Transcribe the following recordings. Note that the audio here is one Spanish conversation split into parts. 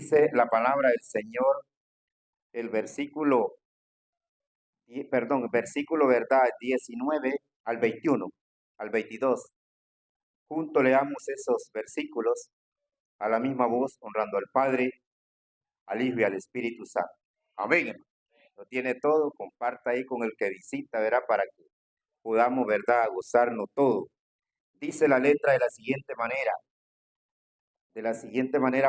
Dice la palabra del Señor, el versículo, ¿verdad? 19 al 21, al 22. Juntos leamos esos versículos a la misma voz, honrando al Padre, al Hijo y al Espíritu Santo. Amén, hermano. Lo tiene todo, comparta ahí con el que visita, ¿verdad? Para que podamos, ¿verdad?, gozarnos todo. Dice la letra de la siguiente manera,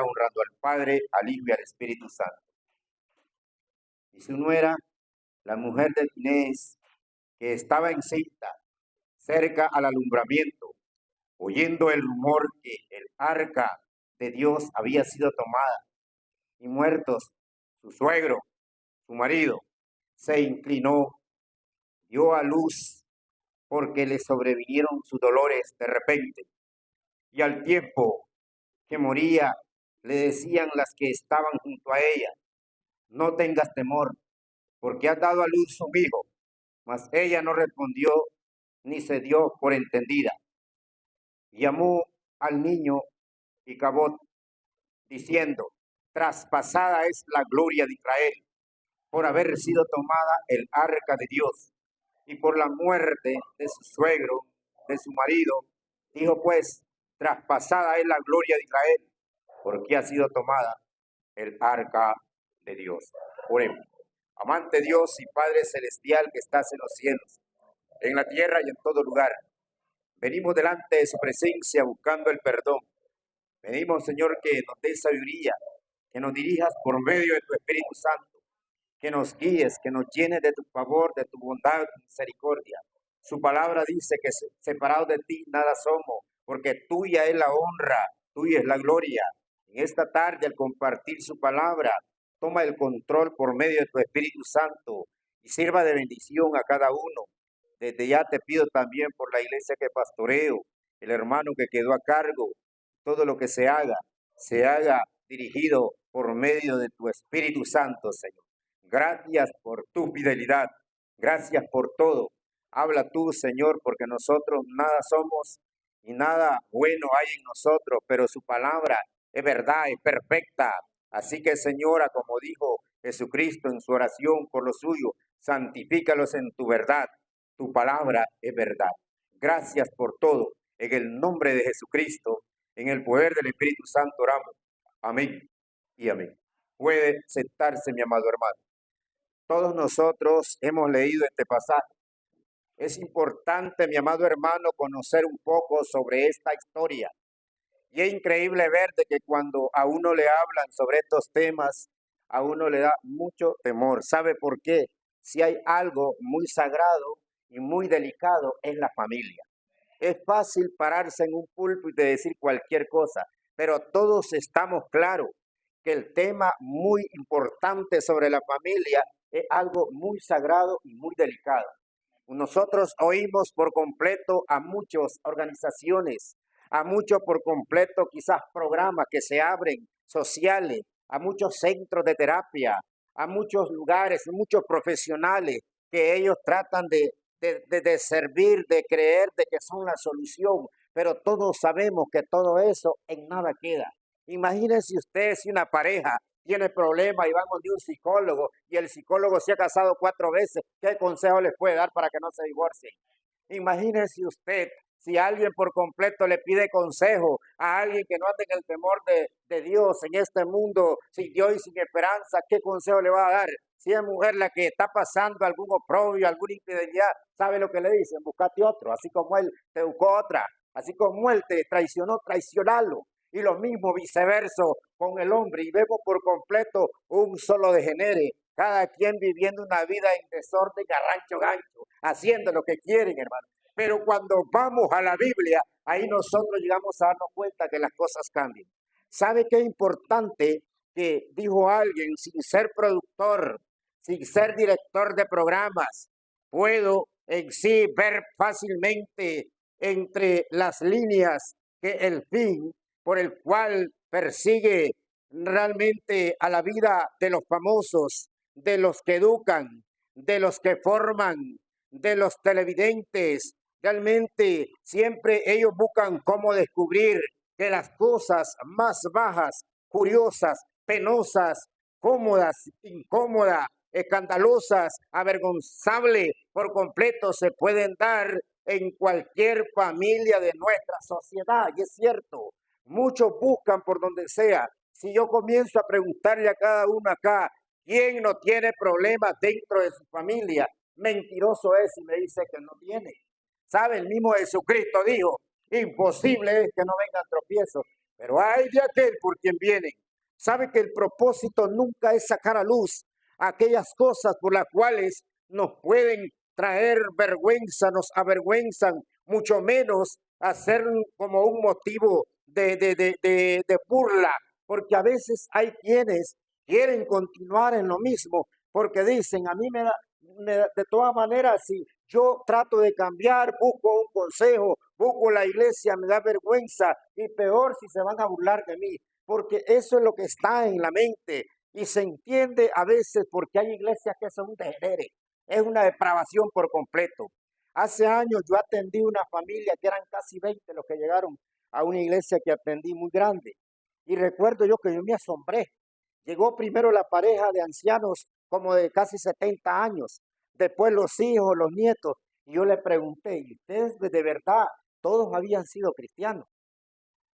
honrando al Padre, al Hijo y al Espíritu Santo. Y su nuera, la mujer de Inés, que estaba encinta, cerca al alumbramiento, oyendo el rumor que el arca de Dios había sido tomada, y muertos su suegro, su marido, se inclinó, dio a luz, porque le sobrevinieron sus dolores de repente. Y al tiempo que moría, le decían las que estaban junto a ella: no tengas temor, porque has dado a luz un hijo. Mas ella no respondió ni se dio por entendida. Llamó al niño Icabod, diciendo: traspasada es la gloria de Israel, por haber sido tomada el arca de Dios, y por la muerte de su suegro, de su marido. Dijo pues: traspasada es la gloria de Israel, porque ha sido tomada el arca de Dios. Oremos. Amante Dios y Padre celestial que estás en los cielos, en la tierra y en todo lugar, venimos delante de su presencia buscando el perdón. Pedimos, Señor, que nos des sabiduría, que nos dirijas por medio de tu Espíritu Santo, que nos guíes, que nos llenes de tu favor, de tu bondad, de tu misericordia. Su palabra dice que separados de ti nada somos, porque tuya es la honra, tuya es la gloria. En esta tarde, al compartir su palabra, toma el control por medio de tu Espíritu Santo y sirva de bendición a cada uno. Desde ya te pido también por la iglesia que pastoreo, el hermano que quedó a cargo, todo lo que se haga dirigido por medio de tu Espíritu Santo, Señor. Gracias por tu fidelidad. Gracias por todo. Habla tú, Señor, porque nosotros nada somos y nada bueno hay en nosotros, pero su palabra es verdad, es perfecta. Así que, Señora, como dijo Jesucristo en su oración por lo suyo, santifícalos en tu verdad. Tu palabra es verdad. Gracias por todo. En el nombre de Jesucristo, en el poder del Espíritu Santo oramos. Amén y amén. Puede sentarse, mi amado hermano. Todos nosotros hemos leído este pasaje. Es importante, mi amado hermano, conocer un poco sobre esta historia. Y es increíble ver de que cuando a uno le hablan sobre estos temas, a uno le da mucho temor. ¿Sabe por qué? Si hay algo muy sagrado y muy delicado en la familia. Es fácil pararse en un púlpito y decir cualquier cosa, pero todos estamos claros que el tema muy importante sobre la familia es algo muy sagrado y muy delicado. Nosotros oímos por completo a muchas organizaciones, a muchos por completo quizás programas que se abren sociales, a muchos centros de terapia, a muchos lugares, muchos profesionales que ellos tratan de servir, de creer de que son la solución, pero todos sabemos que todo eso en nada queda. Imagínense usted si una pareja tiene problemas y van donde un psicólogo y el psicólogo se ha casado 4 veces, ¿qué consejo les puede dar para que no se divorcien? Imagínese usted si alguien por completo le pide consejo a alguien que no anda en el temor de Dios en este mundo, sin Dios y sin esperanza, ¿qué consejo le va a dar? Si es mujer la que está pasando algún oprobio, alguna infidelidad, ¿sabe lo que le dicen? Búscate otro, así como él te buscó otra, así como él te traicionó, traicionalo. Y lo mismo viceversa con el hombre, y vemos por completo un solo degenere, cada quien viviendo una vida en desorden, garrancho, gancho, haciendo lo que quieren, hermano. Pero cuando vamos a la Biblia, ahí nosotros llegamos a darnos cuenta que las cosas cambian. ¿Sabe qué importante que dijo alguien? Sin ser productor, sin ser director de programas, puedo en sí ver fácilmente entre las líneas que el fin por el cual persigue realmente a la vida de los famosos, de los que educan, de los que forman, de los televidentes. Realmente siempre ellos buscan cómo descubrir que las cosas más bajas, curiosas, penosas, cómodas, incómodas, escandalosas, avergonzables por completo se pueden dar en cualquier familia de nuestra sociedad. Y es cierto, muchos buscan por donde sea. Si yo comienzo a preguntarle a cada uno acá, ¿quién no tiene problemas dentro de su familia? Mentiroso es si me dice que no tiene. ¿Sabe? El mismo Jesucristo dijo, imposible es que no vengan tropiezos, pero hay de aquel por quien vienen. ¿Sabe que el propósito nunca es sacar a luz aquellas cosas por las cuales nos pueden traer vergüenza, nos avergüenzan, mucho menos hacer como un motivo de burla, porque a veces hay quienes quieren continuar en lo mismo, porque dicen, a mí de todas maneras, si yo trato de cambiar, busco un consejo, busco la iglesia, me da vergüenza, y peor si se van a burlar de mí, porque eso es lo que está en la mente, y se entiende a veces porque hay iglesias que son un degenere, es una depravación por completo. Hace años yo atendí una familia que eran casi 20 los que llegaron a una iglesia que atendí muy grande. Y recuerdo yo que yo me asombré. Llegó primero la pareja de ancianos como de casi 70 años, después los hijos, los nietos. Y yo le pregunté, ¿y ustedes de verdad todos habían sido cristianos?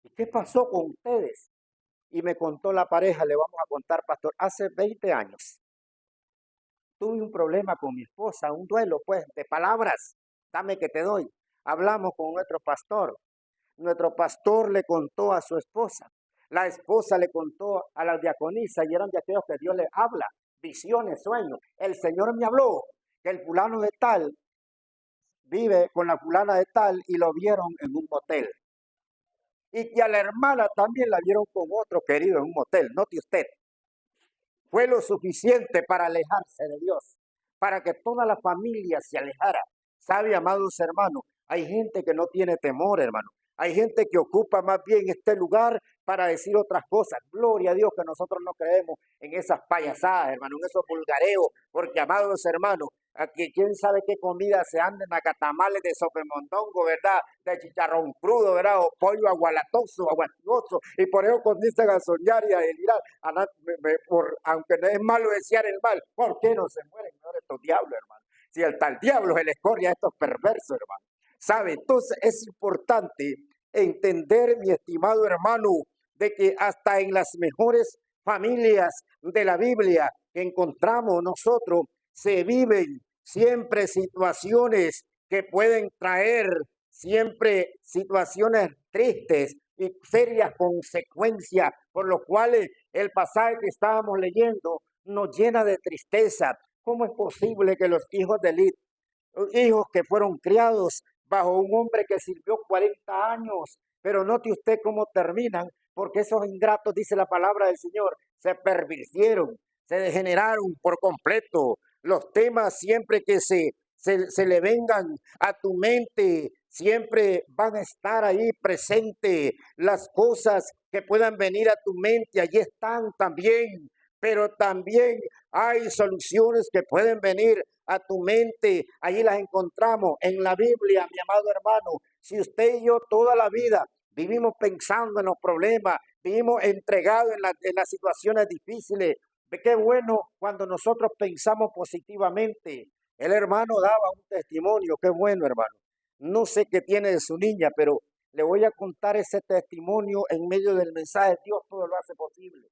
¿Y qué pasó con ustedes? Y me contó la pareja, le vamos a contar, pastor, hace 20 años tuve un problema con mi esposa, un duelo pues de palabras, dame que te doy. Hablamos con nuestro pastor le contó a su esposa, la esposa le contó a la diaconisa y eran de aquellos que Dios les habla, visiones, sueños. El Señor me habló que el fulano de tal vive con la fulana de tal y lo vieron en un motel. Y que a la hermana también la vieron con otro querido en un motel, note usted. Fue lo suficiente para alejarse de Dios, para que toda la familia se alejara. ¿Sabe, amados hermanos? Hay gente que no tiene temor, hermano. Hay gente que ocupa más bien este lugar para decir otras cosas. Gloria a Dios que nosotros no creemos en esas payasadas, hermano, en esos vulgareos, porque, amados hermanos, aquí quién sabe qué comida se anden a catamales de sopemondongo, ¿verdad? De chicharrón crudo, ¿verdad? O pollo agualatoso, aguatuoso, y por eso comienzan a soñar y a delirar. Aunque no es malo desear el mal, ¿por qué no se mueren ahora estos diablos, hermano? Si el tal diablo se les corre a estos perversos, hermano. ¿Sabe? Entonces es importante entender, mi estimado hermano, de que hasta en las mejores familias de la Biblia que encontramos nosotros, se viven siempre situaciones que pueden traer siempre situaciones tristes y serias consecuencias, por lo cuales el pasaje que estábamos leyendo nos llena de tristeza. ¿Cómo es posible que los hijos de Elí, hijos que fueron criados bajo un hombre que sirvió 40 años, pero note usted cómo terminan, porque esos ingratos, dice la palabra del Señor, se pervirtieron, se degeneraron por completo? Los temas siempre que se le vengan a tu mente, siempre van a estar ahí presentes. Las cosas que puedan venir a tu mente, allí están también, pero también hay soluciones que pueden venir a tu mente. Allí las encontramos en la Biblia, mi amado hermano. Si usted y yo toda la vida vivimos pensando en los problemas, vivimos entregados en las situaciones difíciles, qué bueno cuando nosotros pensamos positivamente. El hermano daba un testimonio, qué bueno, hermano. No sé qué tiene de su niña, pero le voy a contar ese testimonio en medio del mensaje. Dios todo lo hace posible.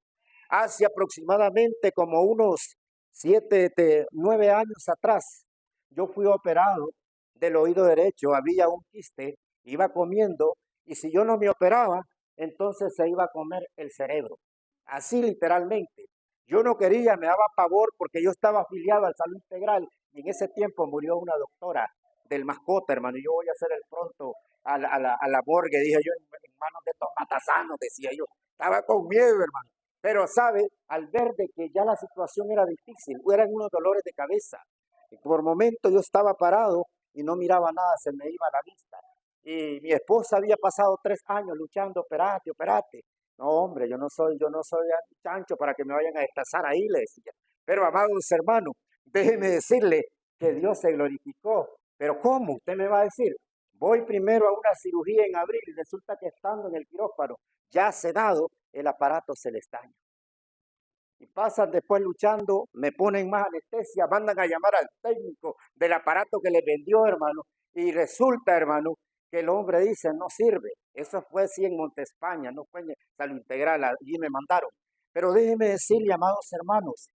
Hace aproximadamente como unos 9 años atrás, yo fui operado del oído derecho, había un quiste, iba comiendo, y si yo no me operaba, entonces se iba a comer el cerebro. Así literalmente. Yo no quería, me daba pavor porque yo estaba afiliado al Salud Integral y en ese tiempo murió una doctora del mascota, hermano, y yo voy a hacer el pronto a la morgue, dije yo, en manos de estos matasanos, decía yo. Estaba con miedo, hermano. Pero, ¿sabe? Al ver de que ya la situación era difícil, eran unos dolores de cabeza. Y por momentos yo estaba parado y no miraba nada, se me iba la vista. Y mi esposa había pasado 3 años luchando, operate, operate. No, hombre, yo no soy chancho para que me vayan a destazar ahí, le decía. Pero, amados hermanos, déjeme decirle que Dios se glorificó. Pero ¿cómo? Usted me va a decir, voy primero a una cirugía en abril y resulta que estando en el quirófano, ya sedado, el aparato se le estaña. y pasan después luchando, me ponen más anestesia, mandan a llamar al técnico del aparato que les vendió, hermano, y resulta, hermano, que el hombre dice, no sirve. Eso fue sí en Montespaña, no fue en Salud Integral, allí me mandaron. Pero déjenme decirle, amados hermanos,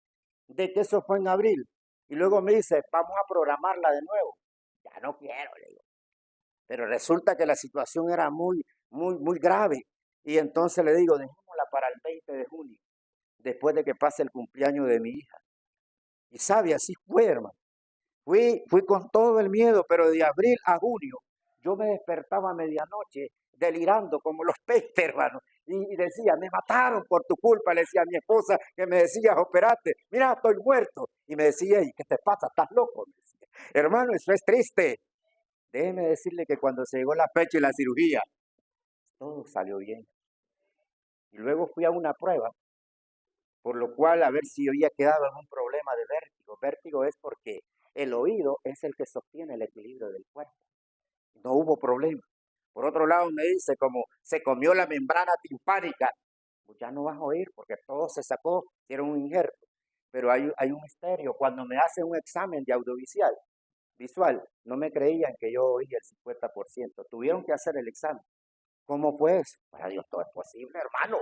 de que eso fue en abril. Y luego me dice, vamos a programarla de nuevo. Ya no quiero, le digo. Pero resulta que la situación era muy grave. Y entonces le digo, dejémosla para el 20 de junio, después de que pase el cumpleaños de mi hija. Y sabe, así fue, hermano. Fui con todo el miedo, pero de abril a junio yo me despertaba a medianoche delirando como los peces, hermano. Y decía, me mataron por tu culpa, le decía a mi esposa que me decía, operate, mira, estoy muerto. Y me decía, ¿y qué te pasa? ¿Estás loco? Me decía, hermano, eso es triste. Déjeme decirle que cuando se llegó la fecha y la cirugía, todo salió bien. Y luego fui a una prueba, por lo cual a ver si había quedado en un problema de vértigo. Vértigo es porque el oído es el que sostiene el equilibrio del cuerpo. No hubo problema. Por otro lado me dice, como se comió la membrana timpánica, pues ya no vas a oír porque todo se sacó, hicieron un injerto. Pero hay un misterio. Cuando me hacen un examen de visual, no me creían que yo oía el 50%. Tuvieron que hacer el examen. ¿Cómo pues? Para Dios todo es posible, hermano.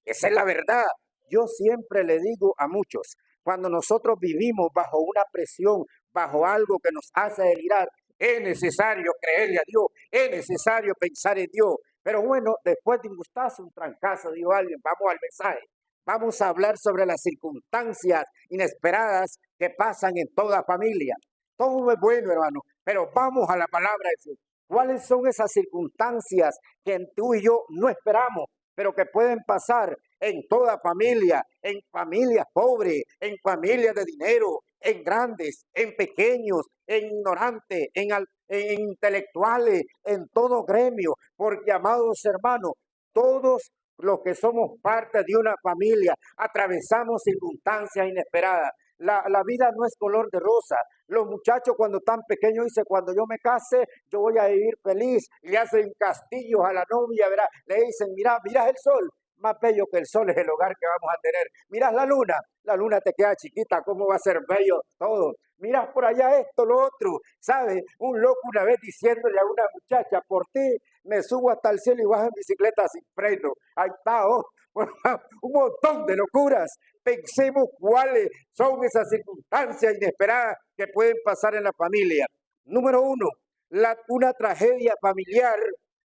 Esa es la verdad. Yo siempre le digo a muchos, cuando nosotros vivimos bajo una presión, bajo algo que nos hace delirar, es necesario creerle a Dios, es necesario pensar en Dios. Pero bueno, después de un gustazo, un trancazo, dijo alguien, vamos al mensaje. Vamos a hablar sobre las circunstancias inesperadas que pasan en toda familia. Todo es bueno, hermano, pero vamos a la palabra de Dios. ¿Cuáles son esas circunstancias que tú y yo no esperamos, pero que pueden pasar en toda familia, en familias pobres, en familias de dinero, en grandes, en pequeños, en ignorantes, en intelectuales, en todo gremio? Porque, amados hermanos, todos los que somos parte de una familia atravesamos circunstancias inesperadas. La vida no es color de rosa. Los muchachos cuando están pequeños dicen, cuando yo me case, yo voy a vivir feliz. Y le hacen castillos a la novia, ¿verdad? Le dicen, mira el sol. Más bello que el sol es el hogar que vamos a tener. Miras la luna te queda chiquita, ¿cómo va a ser bello todo? Miras por allá esto, lo otro, ¿sabes? Un loco una vez diciéndole a una muchacha, por ti me subo hasta el cielo y bajo en bicicleta sin freno. Ahí está, un montón de locuras. Pensemos cuáles son esas circunstancias inesperadas que pueden pasar en la familia. Número uno, una tragedia familiar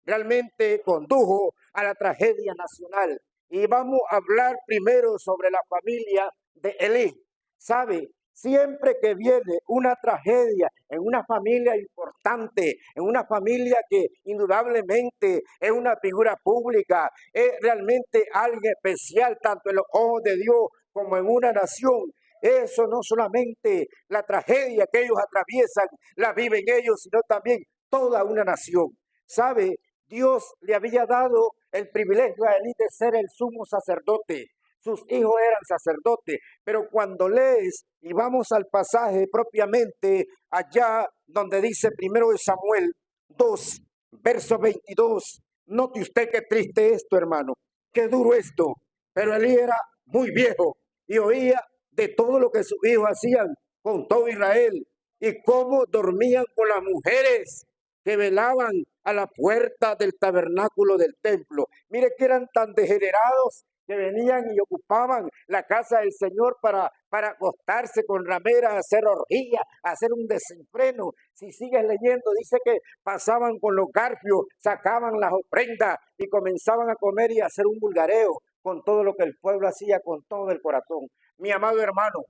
realmente condujo a la tragedia nacional. Y vamos a hablar primero sobre la familia de Elí. ¿Sabe? Siempre que viene una tragedia en una familia importante, en una familia que indudablemente es una figura pública, es realmente alguien especial, tanto en los ojos de Dios como en una nación, eso no solamente la tragedia que ellos atraviesan, la viven ellos, sino también toda una nación. ¿Sabe? Dios le había dado el privilegio a Elí de ser el sumo sacerdote. Sus hijos eran sacerdotes, pero cuando lees y vamos al pasaje propiamente allá donde dice primero de Samuel 2, verso 22, note usted qué triste esto, hermano, qué duro esto, pero Elí era muy viejo y oía de todo lo que sus hijos hacían con todo Israel y cómo dormían con las mujeres que velaban a la puerta del tabernáculo del templo. Mire que eran tan degenerados que venían y ocupaban la casa del Señor para acostarse con rameras, hacer orgías, hacer un desenfreno. Si sigues leyendo, dice que pasaban con los garfios, sacaban las ofrendas y comenzaban a comer y a hacer un vulgareo con todo lo que el pueblo hacía con todo el corazón. Mi amado hermano,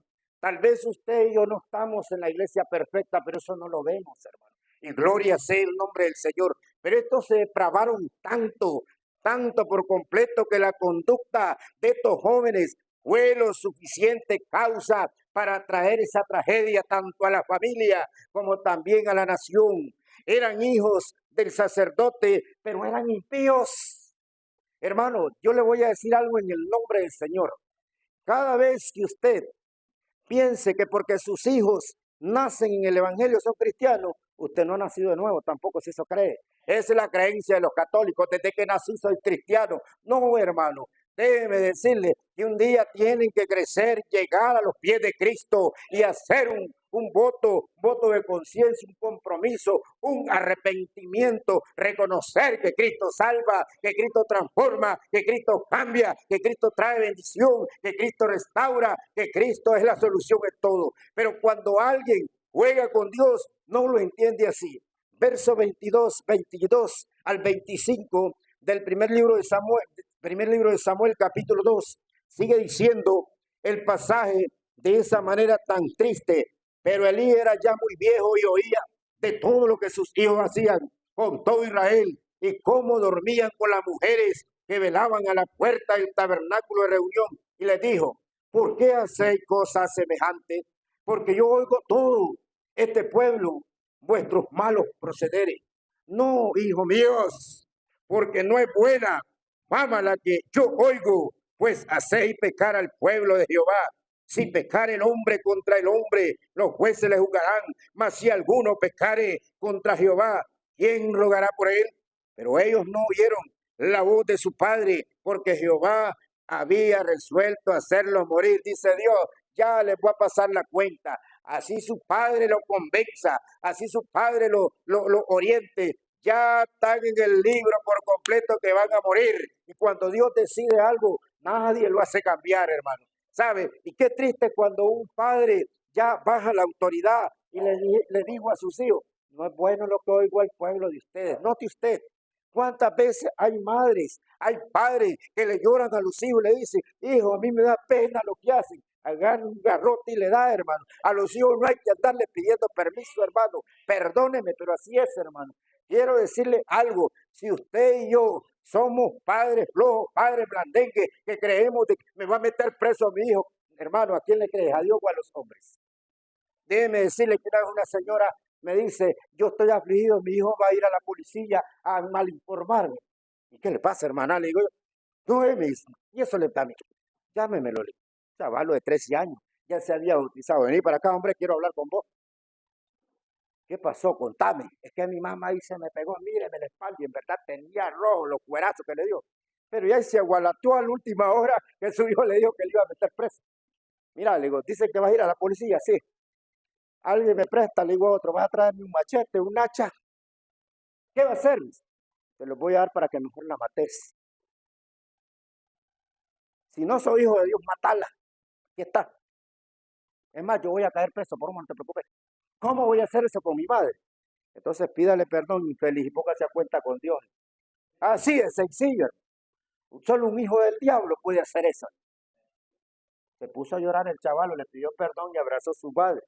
tal vez usted y yo no estamos en la iglesia perfecta, pero eso no lo vemos, hermano. Y gloria sea el nombre del Señor. Pero estos se depravaron tanto por completo, que la conducta de estos jóvenes fue lo suficiente causa para traer esa tragedia tanto a la familia como también a la nación. Eran hijos del sacerdote, pero eran impíos. Hermano, yo le voy a decir algo en el nombre del Señor. Cada vez que usted piense que porque sus hijos nacen en el evangelio son cristianos, usted no ha nacido de nuevo, tampoco si eso cree. Esa es la creencia de los católicos, desde que nací soy cristiano. No, hermano, Déjeme decirle que un día tienen que crecer, llegar a los pies de Cristo y hacer un voto de conciencia, un compromiso, un arrepentimiento, reconocer que Cristo salva, que Cristo transforma, que Cristo cambia, que Cristo trae bendición, que Cristo restaura, que Cristo es la solución en todo. Pero cuando alguien juega con Dios, no lo entiende así. Verso 22 al 25 del primer libro de Samuel, capítulo 2, sigue diciendo el pasaje de esa manera tan triste. Pero Elí era ya muy viejo y oía de todo lo que sus hijos hacían con todo Israel y cómo dormían con las mujeres que velaban a la puerta del tabernáculo de reunión. Y les dijo: ¿por qué hacéis cosas semejantes? Porque yo oigo todo este pueblo, vuestros malos procederes. No, hijos míos, porque no es buena fama la que yo oigo, pues hacéis pecar al pueblo de Jehová. Si pecare el hombre contra el hombre, los jueces le juzgarán. Mas si alguno pecare contra Jehová, ¿quién rogará por él? Pero ellos no oyeron la voz de su padre, porque Jehová había resuelto hacerlos morir. Dice Dios: ya les voy a pasar la cuenta. Así su padre lo convenza, así su padre lo oriente. Ya están en el libro por completo que van a morir. Y cuando Dios decide algo, nadie lo hace cambiar, hermano. ¿Sabe? Y qué triste cuando un padre ya baja la autoridad y le dijo a sus hijos: no es bueno lo que oigo al pueblo de ustedes. Note usted, ¿cuántas veces hay madres, hay padres que le lloran a los hijos y le dicen: hijo, a mí me da pena lo que hacen? Agarra un garrote y le da, hermano. A los hijos no hay que andarle pidiendo permiso, hermano. Perdóneme, pero así es, hermano. Quiero decirle algo: si usted y yo somos padres flojos, padres blandengues, que creemos de que me va a meter preso a mi hijo, hermano, ¿a quién le crees? ¿A Dios o a los hombres? Déjeme decirle que una señora me dice: yo estoy afligido, mi hijo va a ir a la policía a malinformarme. ¿Y qué le pasa, hermana? Le digo: no, me dice, y eso le da a mí. Llámemelo, chavalo de 13 años, ya se había bautizado. Vení para acá, hombre, quiero hablar con vos. ¿Qué pasó? Contame. Es que mi mamá ahí se me pegó, míreme la espalda, y en verdad tenía rojo los cuerazos que le dio. Pero ya se agualató a la última hora que su hijo le dijo que le iba a meter preso. Mira, le digo, dice que vas a ir a la policía, sí. Alguien me presta, le digo a otro, vas a traerme un machete, un hacha. ¿Qué va a hacer? Te lo voy a dar para que mejor la mates. Si no soy hijo de Dios, matala. Aquí está. Es más, yo voy a caer preso, por un momento, no te preocupes. ¿Cómo voy a hacer eso con mi madre? Entonces pídale perdón, infeliz, y póngase a cuenta con Dios. Así es sencillo. Solo un hijo del diablo puede hacer eso. Se puso a llorar el chaval, le pidió perdón y abrazó a su padre.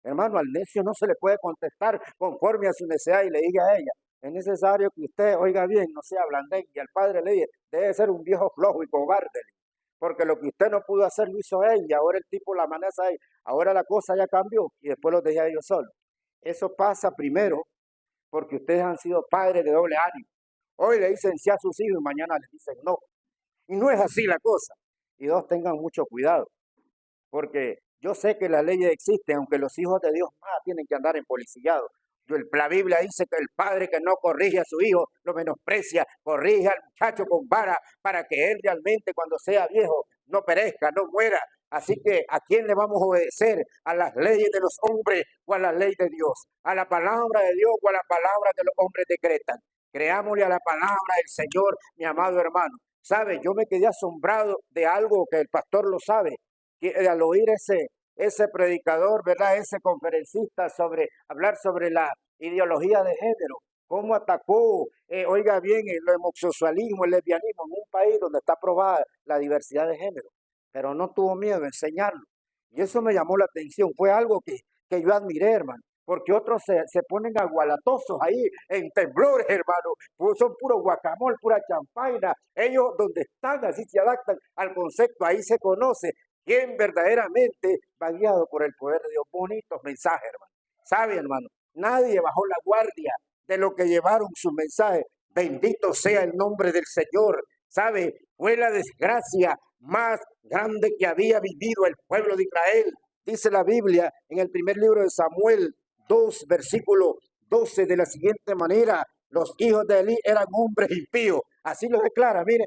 Hermano, al necio no se le puede contestar conforme a su necesidad, y le diga a ella: es necesario que usted oiga bien, no sea blandengue. Y al padre le dice: debe ser un viejo flojo y cobarde, porque lo que usted no pudo hacer lo hizo él, y ahora el tipo la amenaza ahí. Ahora la cosa ya cambió y después los deja a ellos solos. Eso pasa primero porque ustedes han sido padres de doble ánimo. Hoy le dicen sí a sus hijos y mañana les dicen no. Y no es así la cosa. Y dos, tengan mucho cuidado, porque yo sé que las leyes existen, aunque los hijos de Dios más tienen que andar en policillados. La Biblia dice que el padre que no corrige a su hijo lo menosprecia. Corrige al muchacho con vara para que él realmente, cuando sea viejo, no perezca, no muera. Así que, ¿a quién le vamos a obedecer? ¿A las leyes de los hombres o a la ley de Dios? ¿A la palabra de Dios o a la palabra que los hombres decretan? Creámosle a la palabra del Señor, mi amado hermano. ¿Sabe? Yo me quedé asombrado de algo que el pastor lo sabe, que al oír ese predicador, ¿verdad? Ese conferencista hablar sobre la ideología de género, cómo atacó, oiga bien, el homosexualismo, el lesbianismo en un país donde está aprobada la diversidad de género, pero no tuvo miedo de enseñarlo. Y eso me llamó la atención, fue algo que yo admiré, hermano, porque otros se ponen agualatosos ahí en temblores, hermano, pues son puro guacamole, pura champaina. Ellos donde están así se adaptan al concepto, ahí se conoce quién verdaderamente va guiado por el poder de Dios. Bonitos mensajes, hermano. ¿Sabe, hermano? Nadie bajó la guardia de lo que llevaron sus mensajes. Bendito sea el nombre del Señor. ¿Sabe? Fue la desgracia más grande que había vivido el pueblo de Israel. Dice la Biblia en el primer libro de Samuel 2, versículo 12, de la siguiente manera: los hijos de Elí eran hombres impíos. Así lo declara, mire.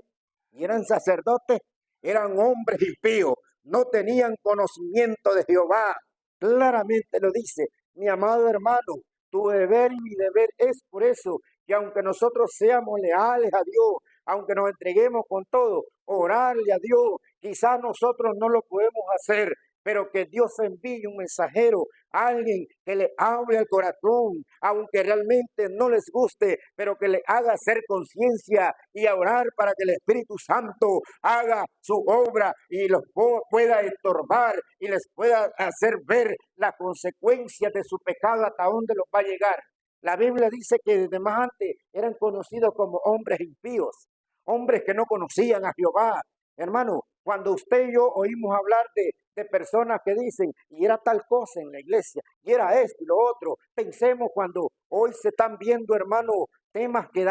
y eran sacerdotes, eran hombres impíos, no tenían conocimiento de Jehová. Claramente lo dice, mi amado hermano, tu deber y mi deber es por eso, que aunque nosotros seamos leales a Dios, aunque nos entreguemos con todo, orarle a Dios, quizás nosotros no lo podemos hacer, pero que Dios envíe un mensajero, alguien que le hable al corazón, aunque realmente no les guste, pero que le haga hacer conciencia y a orar para que el Espíritu Santo haga su obra y los pueda estorbar y les pueda hacer ver las consecuencias de su pecado hasta dónde los va a llegar. La Biblia dice que desde más antes eran conocidos como hombres impíos, hombres que no conocían a Jehová. Hermano, cuando usted y yo oímos hablar de personas que dicen, y era tal cosa en la iglesia, y era esto y lo otro, pensemos cuando hoy se están viendo, hermano, temas que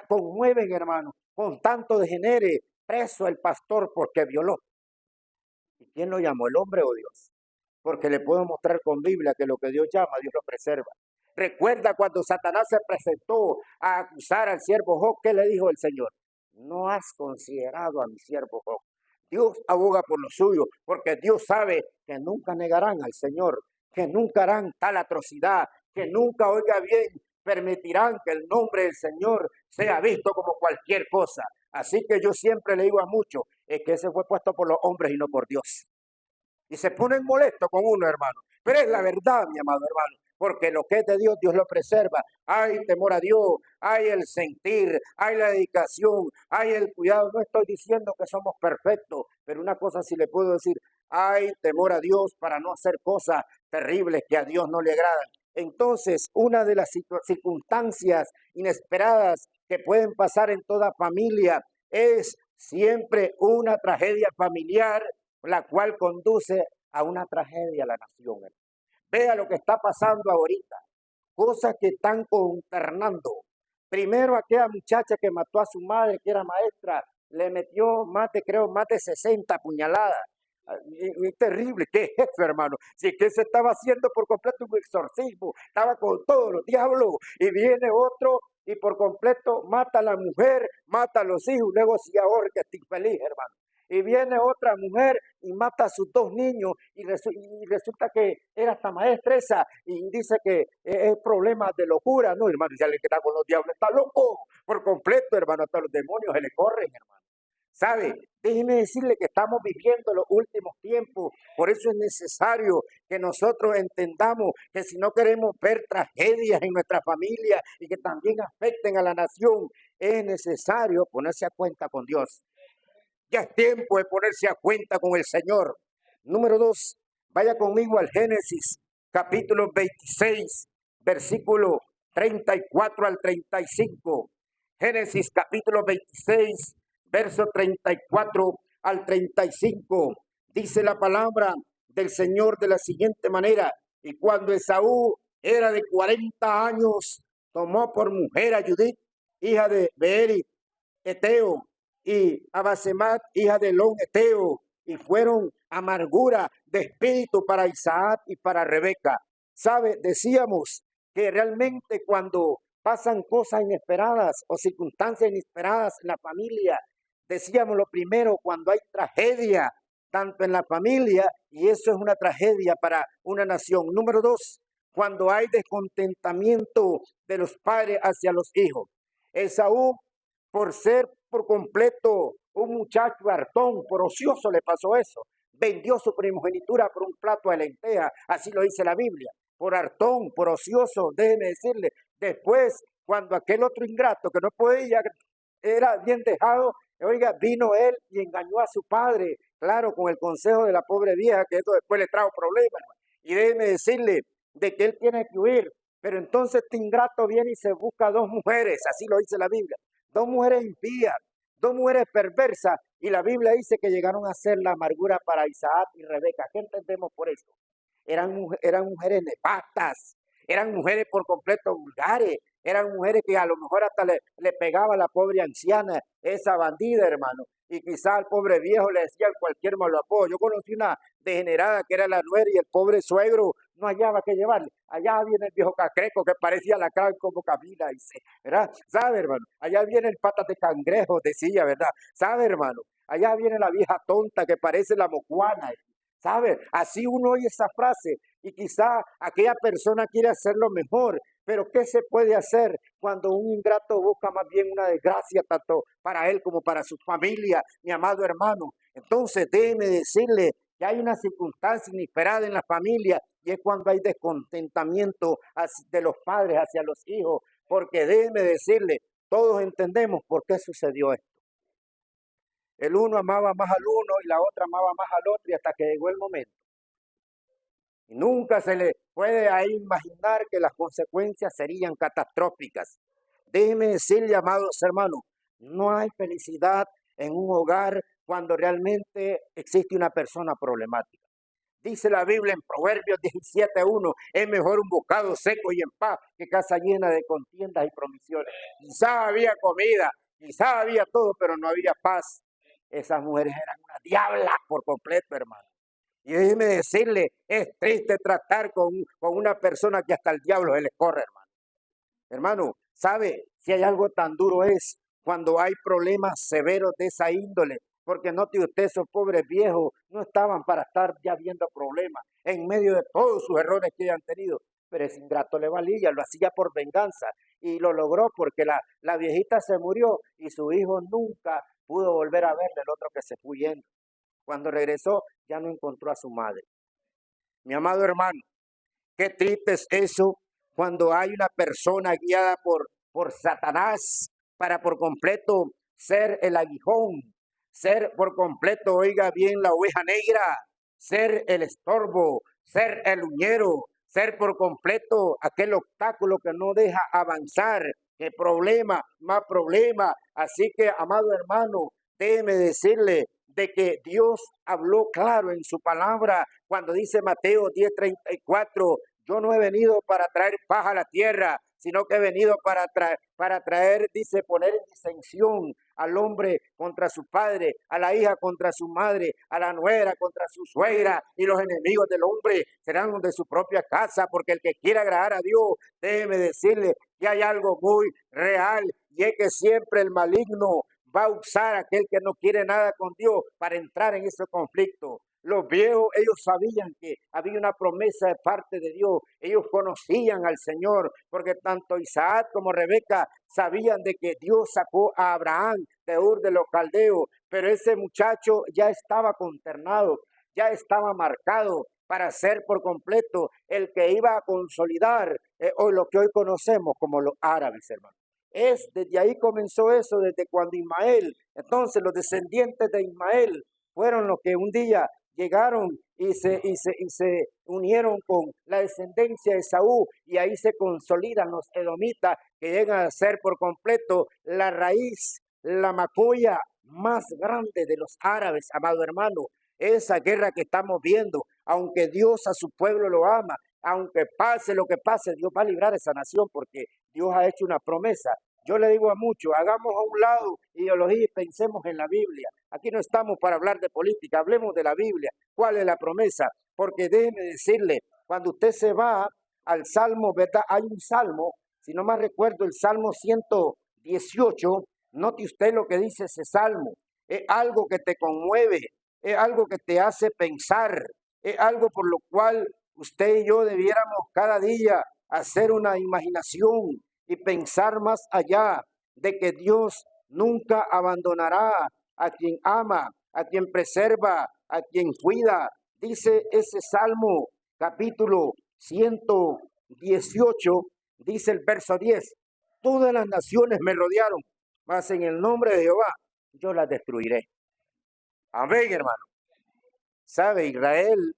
conmueven, hermano, con tanto degenere, preso el pastor porque violó. ¿Y quién lo llamó, el hombre o Dios? Porque le puedo mostrar con Biblia que lo que Dios llama, Dios lo preserva. Recuerda cuando Satanás se presentó a acusar al siervo Job, ¿qué le dijo el Señor? No has considerado a mi siervo Job. Dios aboga por lo suyo, porque Dios sabe que nunca negarán al Señor, que nunca harán tal atrocidad, que nunca, oiga bien, permitirán que el nombre del Señor sea visto como cualquier cosa. Así que yo siempre le digo a muchos, es que ese fue puesto por los hombres y no por Dios. Y se ponen molestos con uno, hermano. Pero es la verdad, mi amado hermano, porque lo que es de Dios, Dios lo preserva. Hay temor a Dios, hay el sentir, hay la dedicación, hay el cuidado. No estoy diciendo que somos perfectos, pero una cosa sí le puedo decir, hay temor a Dios para no hacer cosas terribles que a Dios no le agradan. Entonces, una de las circunstancias inesperadas que pueden pasar en toda familia es siempre una tragedia familiar, la cual conduce a una tragedia a la nación. Vea lo que está pasando ahorita, cosas que están consternando. Primero, aquella muchacha que mató a su madre, que era maestra, le metió más de 60 puñaladas. Es terrible, ¿qué es eso, hermano? Si es que se estaba haciendo por completo un exorcismo, estaba con todos los diablos, y viene otro y por completo mata a la mujer, mata a los hijos, luego se ahorca, estoy feliz, hermano. Y viene otra mujer y mata a sus 2 niños y resulta que era esta maestra esa y dice que es problema de locura. No, hermano, ya le queda con los diablos, está loco por completo, hermano, hasta los demonios se le corren, hermano. ¿Sabe? Déjeme decirle que estamos viviendo los últimos tiempos, por eso es necesario que nosotros entendamos que si no queremos ver tragedias en nuestra familia y que también afecten a la nación, es necesario ponerse a cuenta con Dios. Ya es tiempo de ponerse a cuenta con el Señor. Número 2, vaya conmigo al Génesis, capítulo 26, versículo 34 al 35. Génesis, capítulo 26, verso 34 al 35. Dice la palabra del Señor de la siguiente manera: y cuando Esaú era de 40 años, tomó por mujer a Judith, hija de Beeri, Eteo, y a Basemat, hija de Elón Eteo, y fueron amargura de espíritu para Isaac y para Rebeca. ¿Sabe? Decíamos que realmente cuando pasan cosas inesperadas o circunstancias inesperadas en la familia, decíamos lo primero, cuando hay tragedia, tanto en la familia, y eso es una tragedia para una nación. Número 2, cuando hay descontentamiento de los padres hacia los hijos. Esaú, por ser por completo un muchacho hartón, por ocioso le pasó eso. Vendió su primogenitura por un plato de lentejas, así lo dice la Biblia. Por hartón, por ocioso, déjeme decirle. Después, cuando aquel otro ingrato que no podía, era bien dejado, oiga, vino él y engañó a su padre, claro, con el consejo de la pobre vieja, que esto después le trajo problemas. Y déjeme decirle de que él tiene que huir. Pero entonces este ingrato viene y se busca 2 mujeres, así lo dice la Biblia. 2 mujeres impías, 2 mujeres perversas, y la Biblia dice que llegaron a ser la amargura para Isaac y Rebeca. ¿Qué entendemos por eso? Eran mujeres nefastas, eran mujeres por completo vulgares, eran mujeres que a lo mejor hasta le pegaba a la pobre anciana, esa bandida, hermano, y quizás al pobre viejo le decían cualquier malo apodo. Yo conocí una degenerada que era la nuera y el pobre suegro no hallaba que llevarle. Allá viene el viejo cacreco que parecía lacrán como camina, dice, ¿verdad? ¿Sabe, hermano? Allá viene el patas de cangrejo, decía, ¿verdad? ¿Sabe, hermano? Allá viene la vieja tonta que parece la mocuana, ¿sabe? Así uno oye esa frase y quizá aquella persona quiere hacerlo mejor, pero ¿qué se puede hacer cuando un ingrato busca más bien una desgracia tanto para él como para su familia, mi amado hermano? Entonces déjeme decirle que hay una circunstancia inesperada en la familia y es cuando hay descontentamiento de los padres hacia los hijos, porque déjeme decirle, todos entendemos por qué sucedió esto. El uno amaba más al uno y la otra amaba más al otro y hasta que llegó el momento. Y nunca se le puede ahí imaginar que las consecuencias serían catastróficas. Déjeme decirle, amados hermanos, no hay felicidad en un hogar cuando realmente existe una persona problemática. Dice la Biblia en Proverbios 17:1, es mejor un bocado seco y en paz que casa llena de contiendas y promisiones. Quizá había comida, quizá había todo, pero no había paz. Esas mujeres eran una diabla por completo, hermano. Y déjeme decirle, es triste tratar con una persona que hasta el diablo se le corre, hermano. Hermano, ¿sabe? Si hay algo tan duro es cuando hay problemas severos de esa índole. Porque note usted, esos pobres viejos no estaban para estar ya viendo problemas en medio de todos sus errores que hayan tenido. Pero ese ingrato le valía, lo hacía por venganza. Y lo logró porque la viejita se murió y su hijo nunca pudo volver a verle, el otro que se fue yendo. Cuando regresó, ya no encontró a su madre. Mi amado hermano, qué triste es eso cuando hay una persona guiada por Satanás para por completo ser el aguijón, ser por completo, oiga bien, la oveja negra, ser el estorbo, ser el uñero, ser por completo aquel obstáculo que no deja avanzar, que problema, más problema. Así que, amado hermano, déjeme decirle de que Dios habló claro en su palabra cuando dice Mateo 10:34, yo no he venido para traer paz a la tierra, sino que he venido para traer, dice, poner en disensión al hombre contra su padre, a la hija contra su madre, a la nuera contra su suegra, y los enemigos del hombre serán los de su propia casa, porque el que quiera agradar a Dios, déjeme decirle que hay algo muy real, y es que siempre el maligno va a usar a aquel que no quiere nada con Dios para entrar en ese conflicto. Los viejos, ellos sabían que había una promesa de parte de Dios. Ellos conocían al Señor, porque tanto Isaac como Rebeca sabían de que Dios sacó a Abraham de Ur de los Caldeos, pero ese muchacho ya estaba consternado, ya estaba marcado para ser por completo el que iba a consolidar hoy lo que hoy conocemos como los árabes, hermano. Desde ahí comenzó eso, desde cuando Ismael, entonces los descendientes de Ismael fueron los que un día llegaron y se unieron con la descendencia de Saúl y ahí se consolidan los edomitas que llegan a ser por completo la raíz, la macoya más grande de los árabes, amado hermano. Esa guerra que estamos viendo, aunque Dios a su pueblo lo ama, aunque pase lo que pase, Dios va a librar a esa nación porque Dios ha hecho una promesa. Yo le digo a muchos, hagamos a un lado ideología y pensemos en la Biblia. Aquí no estamos para hablar de política, hablemos de la Biblia. ¿Cuál es la promesa? Porque déjeme decirle, cuando usted se va al Salmo, ¿verdad? Hay un Salmo, si no más recuerdo, el Salmo 118, note usted lo que dice ese Salmo. Es algo que te conmueve, es algo que te hace pensar, es algo por lo cual usted y yo debiéramos cada día hacer una imaginación y pensar más allá de que Dios nunca abandonará a quien ama, a quien preserva, a quien cuida. Dice ese Salmo, capítulo 118, dice el verso 10, todas las naciones me rodearon, mas en el nombre de Jehová yo las destruiré. Amén, hermano. ¿Sabe? Israel,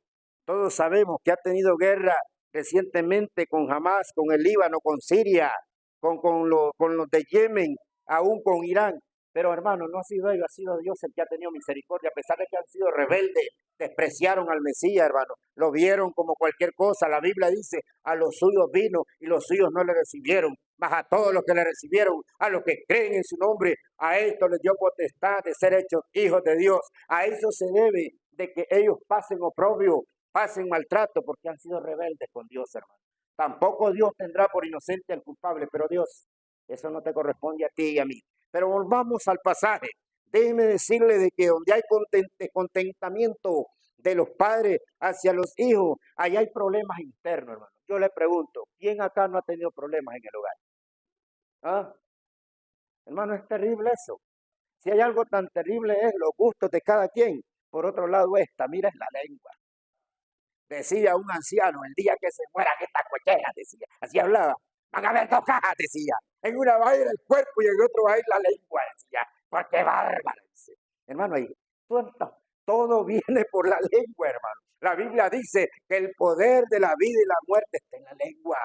todos sabemos que ha tenido guerra recientemente con Hamas, con el Líbano, con Siria, con los de Yemen, aún con Irán. Pero hermano, no ha sido ellos, ha sido Dios el que ha tenido misericordia, a pesar de que han sido rebeldes, despreciaron al Mesías, hermano, lo vieron como cualquier cosa. La Biblia dice, a los suyos vino y los suyos no le recibieron, mas a todos los que le recibieron, a los que creen en su nombre, a esto les dio potestad de ser hechos hijos de Dios. A eso se debe de que ellos pasen oprobio, pasen maltrato porque han sido rebeldes con Dios, hermano. Tampoco Dios tendrá por inocente al culpable, pero Dios, eso no te corresponde a ti y a mí. Pero volvamos al pasaje. Déjeme decirle de que donde hay contentamiento de los padres hacia los hijos, ahí hay problemas internos, hermano. Yo le pregunto, ¿quién acá no ha tenido problemas en el hogar? ¿Ah? Hermano, es terrible eso. Si hay algo tan terrible es los gustos de cada quien. Por otro lado, mira, es la lengua. Decía un anciano, el día que se mueran estas cocheras, decía, así hablaba, van a haber dos cajas, decía, en una va a ir el cuerpo y en otro va a ir la lengua, decía, porque bárbaro, dice. Hermano, ahí, todo viene por la lengua, hermano. La Biblia dice que el poder de la vida y la muerte está en la lengua.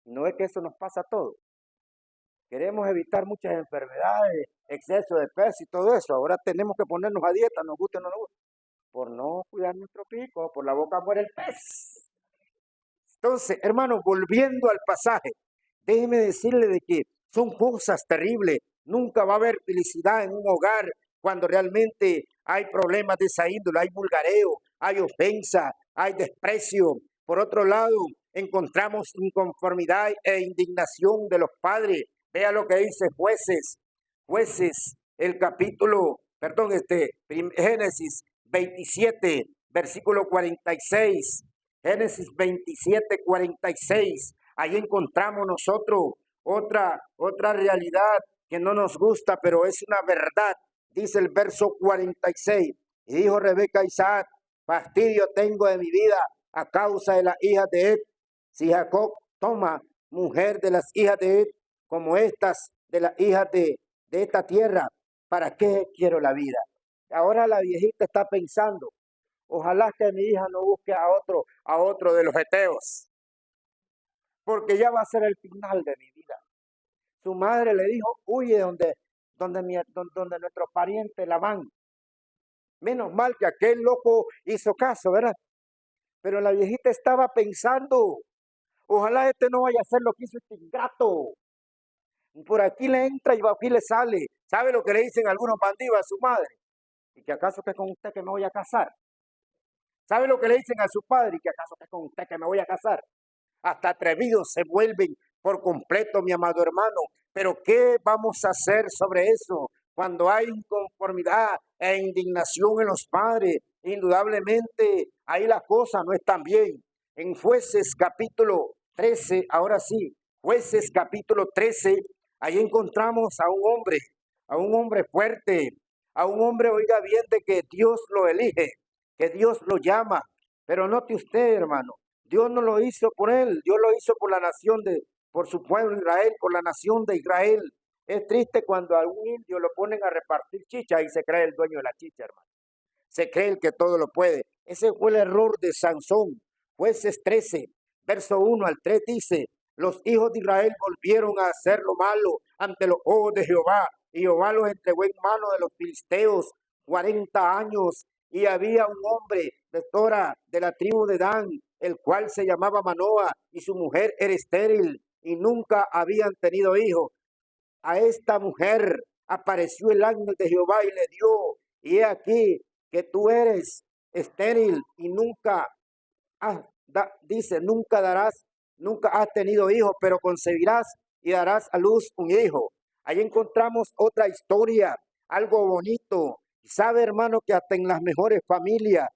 No es que eso nos pasa a todos. Queremos evitar muchas enfermedades, exceso de peso y todo eso. Ahora tenemos que ponernos a dieta, nos guste o no nos guste, por no cuidar nuestro pico, por la boca muere el pez. Entonces, hermano, volviendo al pasaje, déjeme decirle de que son cosas terribles. Nunca va a haber felicidad en un hogar cuando realmente hay problemas de esa índole, hay vulgareo, hay ofensa, hay desprecio. Por otro lado, encontramos inconformidad e indignación de los padres. Vea lo que dice Jueces, el capítulo, Génesis 27, versículo 46. Génesis 27, 46. Ahí encontramos nosotros otra realidad que no nos gusta, pero es una verdad. Dice el verso 46. Y dijo Rebeca a Isaac, fastidio tengo de mi vida a causa de las hijas de Ed. Si Jacob toma mujer de las hijas de Ed, como estas de las hijas de esta tierra, ¿para qué quiero la vida? Ahora la viejita está pensando, ojalá que mi hija no busque a otro de los heteos, porque ya va a ser el final de mi vida. Su madre le dijo, huye donde nuestros parientes la van. Menos mal que aquel loco hizo caso, ¿verdad? Pero la viejita estaba pensando, ojalá este no vaya a hacer lo que hizo este ingrato. Por aquí le entra y por aquí le sale. ¿Sabe lo que le dicen algunos bandidos a su madre? ¿Y que acaso que es con usted que me voy a casar? ¿Sabe lo que le dicen a su padre? ¿Y que acaso que es con usted que me voy a casar? Hasta atrevidos se vuelven por completo, mi amado hermano. Pero ¿qué vamos a hacer sobre eso? Cuando hay inconformidad e indignación en los padres, indudablemente ahí las cosas no están bien. En Jueces capítulo 13, ahora sí, Jueces capítulo 13, ahí encontramos a un hombre fuerte, a un hombre, oiga bien, de que Dios lo elige, que Dios lo llama. Pero note usted, hermano, Dios no lo hizo por él, Dios lo hizo por la nación por su pueblo Israel, por la nación de Israel. Es triste cuando a un indio lo ponen a repartir chicha y se cree el dueño de la chicha, hermano. Se cree el que todo lo puede. Ese fue el error de Sansón. Jueces 13, verso 1 al 3 dice, los hijos de Israel volvieron a hacer lo malo ante los ojos de Jehová, y Jehová los entregó en manos de los filisteos 40 años, y había un hombre de Tora, de la tribu de Dan, el cual se llamaba Manoa, y su mujer era estéril, y nunca habían tenido hijos. A esta mujer apareció el ángel de Jehová y le dio, y he aquí que tú eres estéril y nunca nunca has tenido hijos, pero concebirás y darás a luz un hijo. Ahí encontramos otra historia, algo bonito. Sabe, hermano, que hasta en las mejores familias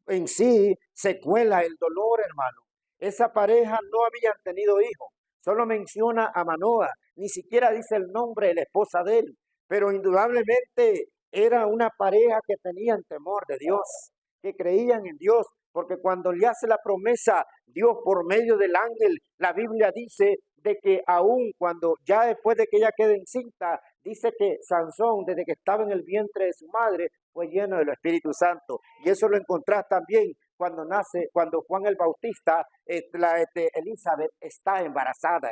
en sí se cuela el dolor, hermano. Esa pareja no habían tenido hijos. Solo menciona a Manoa, ni siquiera dice el nombre de la esposa de él, pero indudablemente era una pareja que tenían temor de Dios, que creían en Dios, porque cuando le hace la promesa Dios por medio del ángel, la Biblia dice de que aún cuando ya después de que ella quede encinta, dice que Sansón, desde que estaba en el vientre de su madre, fue lleno del Espíritu Santo. Y eso lo encontrás también cuando Juan el Bautista, Elizabeth está embarazada.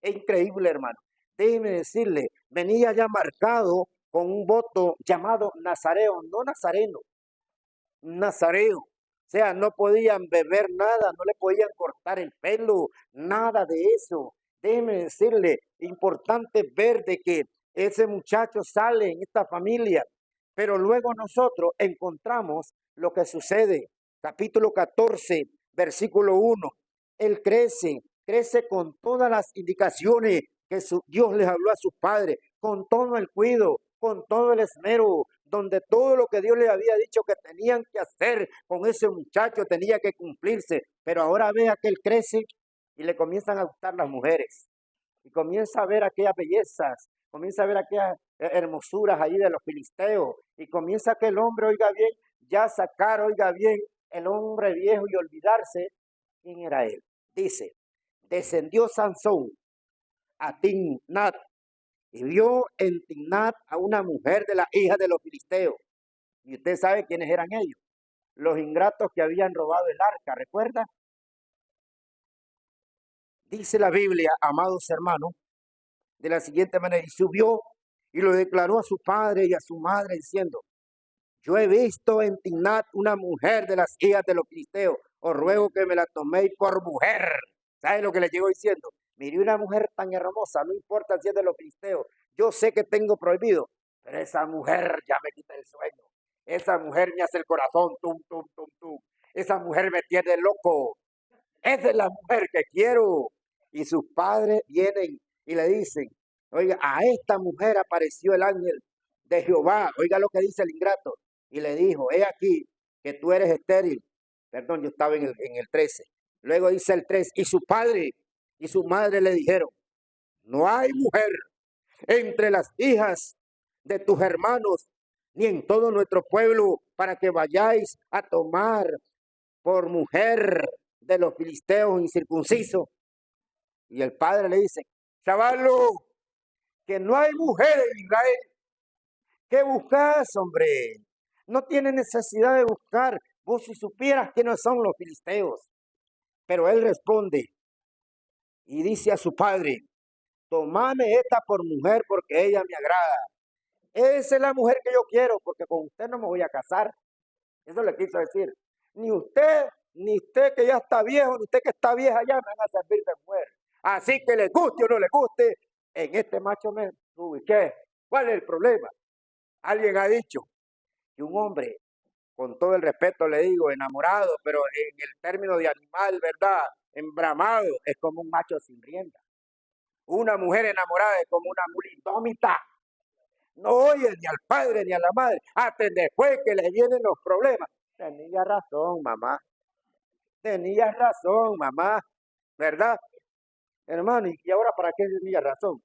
Es increíble, hermano. Déjeme decirle, venía ya marcado con un voto llamado nazareo, no nazareno, nazareo. O sea, no podían beber nada, no le podían cortar el pelo, nada de eso. Déjeme decirle, importante ver de que ese muchacho sale en esta familia, pero luego nosotros encontramos lo que sucede. capítulo 14, versículo 1. Él crece con todas las indicaciones que Dios les habló a sus padres, con todo el cuidado, con todo el esmero, donde todo lo que Dios les había dicho que tenían que hacer con ese muchacho tenía que cumplirse. Pero ahora vea que él crece y le comienzan a gustar las mujeres. Y comienza a ver aquellas bellezas, comienza a ver aquellas hermosuras allí de los filisteos. Y comienza que el hombre, oiga bien, ya sacar, oiga bien, el hombre viejo y olvidarse quién era él. Dice, descendió Sansón a Timnat y vio en Timnat a una mujer de la hija de los filisteos. Y usted sabe quiénes eran ellos. Los ingratos que habían robado el arca, ¿recuerda? Dice la Biblia, amados hermanos, de la siguiente manera, y subió y lo declaró a su padre y a su madre diciendo, yo he visto en Timnat una mujer de las hijas de los filisteos, os ruego que me la toméis por mujer. ¿Sabe lo que le llegó diciendo? Mire, una mujer tan hermosa, no importa si es de los filisteos, yo sé que tengo prohibido, pero esa mujer ya me quita el sueño. Esa mujer me hace el corazón, tum, tum, tum, tum. Esa mujer me tiene loco. Esa es la mujer que quiero. Y sus padres vienen y le dicen, oiga, a esta mujer apareció el ángel de Jehová. Oiga lo que dice el ingrato. Y le dijo, he aquí que tú eres estéril. Perdón, yo estaba en el 13. Luego dice el 3, y su padre y su madre le dijeron, no hay mujer entre las hijas de tus hermanos, ni en todo nuestro pueblo, para que vayáis a tomar por mujer de los filisteos incircuncisos. Y el padre le dice, chavalo, que no hay mujer en Israel. ¿Qué buscas, hombre? No tiene necesidad de buscar. Vos si supieras quiénes son los filisteos. Pero él responde y dice a su padre, tomame esta por mujer porque ella me agrada. Esa es la mujer que yo quiero porque con usted no me voy a casar. Eso le quiso decir. Ni usted que ya está viejo, ni usted que está vieja ya me van a servir de mujer. Así que le guste o no le guste, en este macho me ¿qué? ¿Cuál es el problema? Alguien ha dicho que un hombre, con todo el respeto le digo, enamorado, pero en el término de animal, ¿verdad? Embramado, es como un macho sin rienda. Una mujer enamorada es como una mulindómita. No oye ni al padre ni a la madre, hasta después que le vienen los problemas. Tenía razón, mamá. Tenías razón, mamá. ¿Verdad? Hermano, ¿y ahora para qué tenías razón?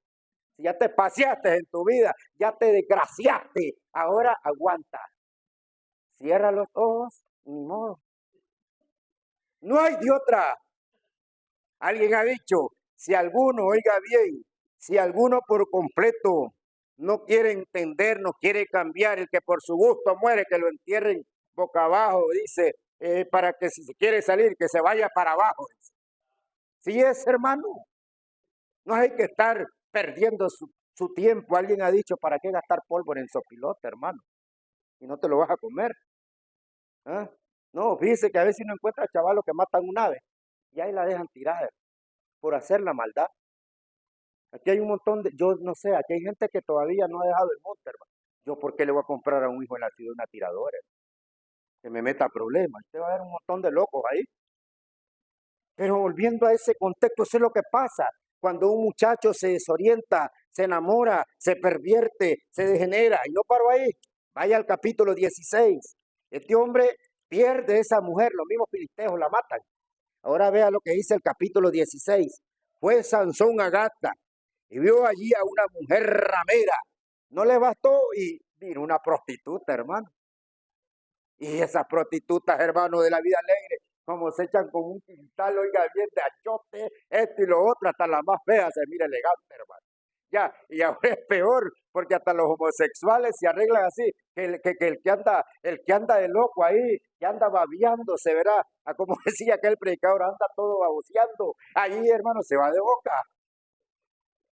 Si ya te paseaste en tu vida, ya te desgraciaste, ahora aguanta. Cierra los ojos, ni modo. No hay de otra. Alguien ha dicho, si alguno, oiga bien, si alguno por completo no quiere entender, no quiere cambiar, el que por su gusto muere, que lo entierren boca abajo, dice, para que si se quiere salir, que se vaya para abajo. Si es, hermano, no hay que estar perdiendo su tiempo. Alguien ha dicho, ¿para qué gastar pólvora en sopilote, hermano? Y no te lo vas a comer. ¿Ah? No, fíjese que a veces uno encuentra chavalos que matan un ave y ahí la dejan tirada por hacer la maldad. Aquí hay un montón de, yo no sé, aquí hay gente que todavía no ha dejado el monte, hermano. Yo, ¿por qué le voy a comprar a un hijo en la ciudad una tiradora? Que me meta problemas. Usted va a ver un montón de locos ahí. Pero volviendo a ese contexto, eso es lo que pasa. Cuando un muchacho se desorienta, se enamora, se pervierte, se degenera. Y no paro ahí. Vaya al capítulo 16. Este hombre pierde esa mujer, los mismos filisteos la matan. Ahora vea lo que dice el capítulo 16. Fue Sansón a Gata y vio allí a una mujer ramera. No le bastó y vino una prostituta, hermano. Y esas prostitutas, hermano, de la vida alegre, como se echan con un quintal, oiga bien, de achote, esto y lo otro, hasta la más fea se mira elegante, hermano. Ya, y ahora es peor, porque hasta los homosexuales se arreglan así, que el que anda de loco ahí, que anda babiándose, ¿verdad? A como decía aquel predicador, anda todo baboseando, ahí, hermano, se va de boca.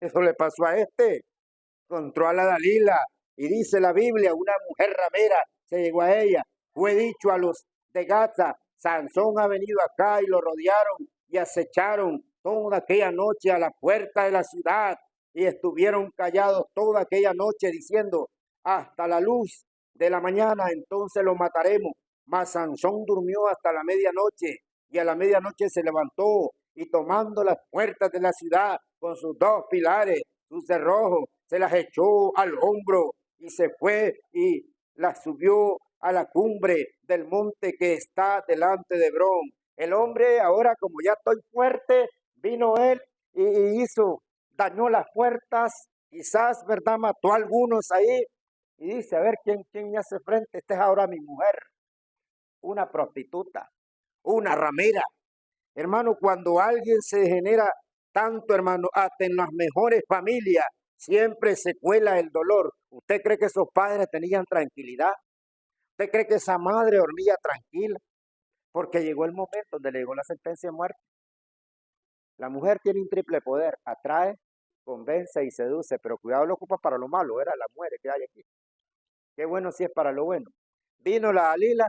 Eso le pasó a este, encontró a la Dalila, y dice la Biblia, una mujer ramera se llegó a ella, fue dicho a los de Gaza, Sansón ha venido acá y lo rodearon y acecharon toda aquella noche a la puerta de la ciudad y estuvieron callados toda aquella noche diciendo, hasta la luz de la mañana entonces lo mataremos. Mas Sansón durmió hasta la medianoche, y a la medianoche se levantó, y tomando las puertas de la ciudad con sus dos pilares, sus cerrojos, se las echó al hombro, y se fue y las subió a la cumbre del monte que está delante de Hebrón. El hombre, ahora como ya estoy fuerte, vino él y dañó las puertas, quizás, ¿verdad? Mató a algunos ahí, y dice, a ver, ¿quién me hace frente? Esta es ahora mi mujer, una prostituta, una ramera. Hermano, cuando alguien se genera tanto, hermano, hasta en las mejores familias, siempre se cuela el dolor. ¿Usted cree que esos padres tenían tranquilidad? ¿Usted cree que esa madre dormía tranquila? Porque llegó el momento donde le llegó la sentencia de muerte. La mujer tiene un triple poder: atrae, convence y seduce, pero cuidado, lo ocupa para lo malo, era la mujer que hay aquí. Qué bueno si es para lo bueno. Vino la Dalila,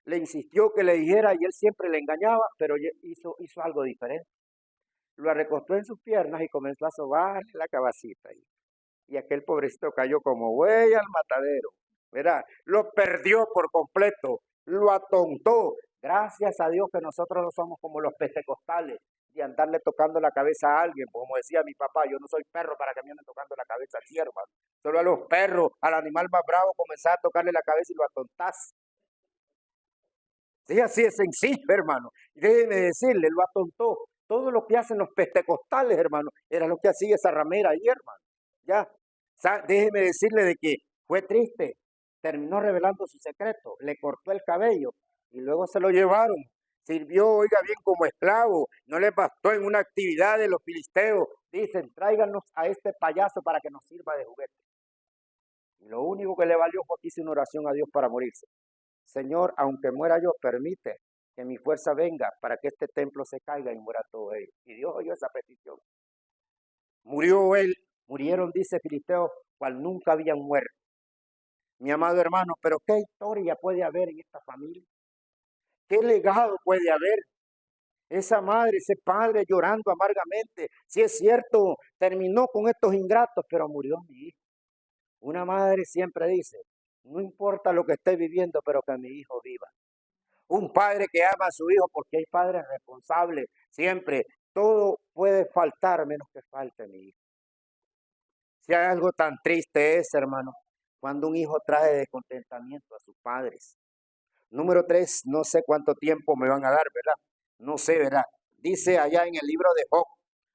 le insistió que le dijera y él siempre le engañaba, pero hizo algo diferente. Lo recostó en sus piernas y comenzó a sobarle la cabecita. Y aquel pobrecito cayó como buey al matadero, ¿verdad? Lo perdió por completo, lo atontó. Gracias a Dios que nosotros no somos como los pentecostales, de andarle tocando la cabeza a alguien. Como decía mi papá, yo no soy perro para que me anden tocando la cabeza así, hermano. Solo a los perros, al animal más bravo, comenzar a tocarle la cabeza y lo atontás. Sí, así es sencillo, hermano. Y déjeme decirle, lo atontó. Todo lo que hacen los pentecostales, hermano, era lo que hacía esa ramera ahí, hermano. Ya, déjeme decirle de que fue triste. Terminó revelando su secreto. Le cortó el cabello y luego se lo llevaron. Sirvió, oiga bien, como esclavo. No le bastó en una actividad de los filisteos. Dicen, tráiganos a este payaso para que nos sirva de juguete. Y lo único que le valió fue que hice una oración a Dios para morirse. Señor, aunque muera yo, permite que mi fuerza venga para que este templo se caiga y muera todo ello. Y Dios oyó esa petición. Murió él, murieron, dice Filisteo, cual nunca habían muerto. Mi amado hermano, pero ¿qué historia puede haber en esta familia? ¿Qué legado puede haber? Esa madre, ese padre llorando amargamente. Si es cierto, terminó con estos ingratos, pero murió mi hijo. Una madre siempre dice, no importa lo que esté viviendo, pero que mi hijo viva. Un padre que ama a su hijo, porque hay padres responsables siempre. Todo puede faltar menos que falte mi hijo. Si hay algo tan triste es, hermano, cuando un hijo trae descontentamiento a sus padres. Número 3, no sé cuánto tiempo me van a dar, ¿verdad? No sé, ¿verdad? Dice allá en el libro de Job,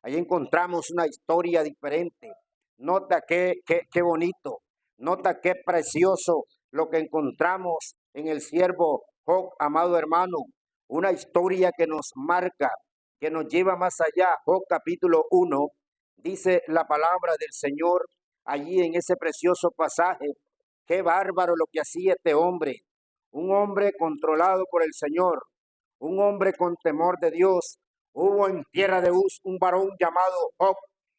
ahí encontramos una historia diferente. Nota qué bonito, nota qué precioso lo que encontramos en el siervo Job, amado hermano. Una historia que nos marca, que nos lleva más allá. Job capítulo 1, dice la palabra del Señor allí en ese precioso pasaje. Qué bárbaro lo que hacía este hombre. Un hombre controlado por el Señor, un hombre con temor de Dios. Hubo en tierra de Uz un varón llamado Job,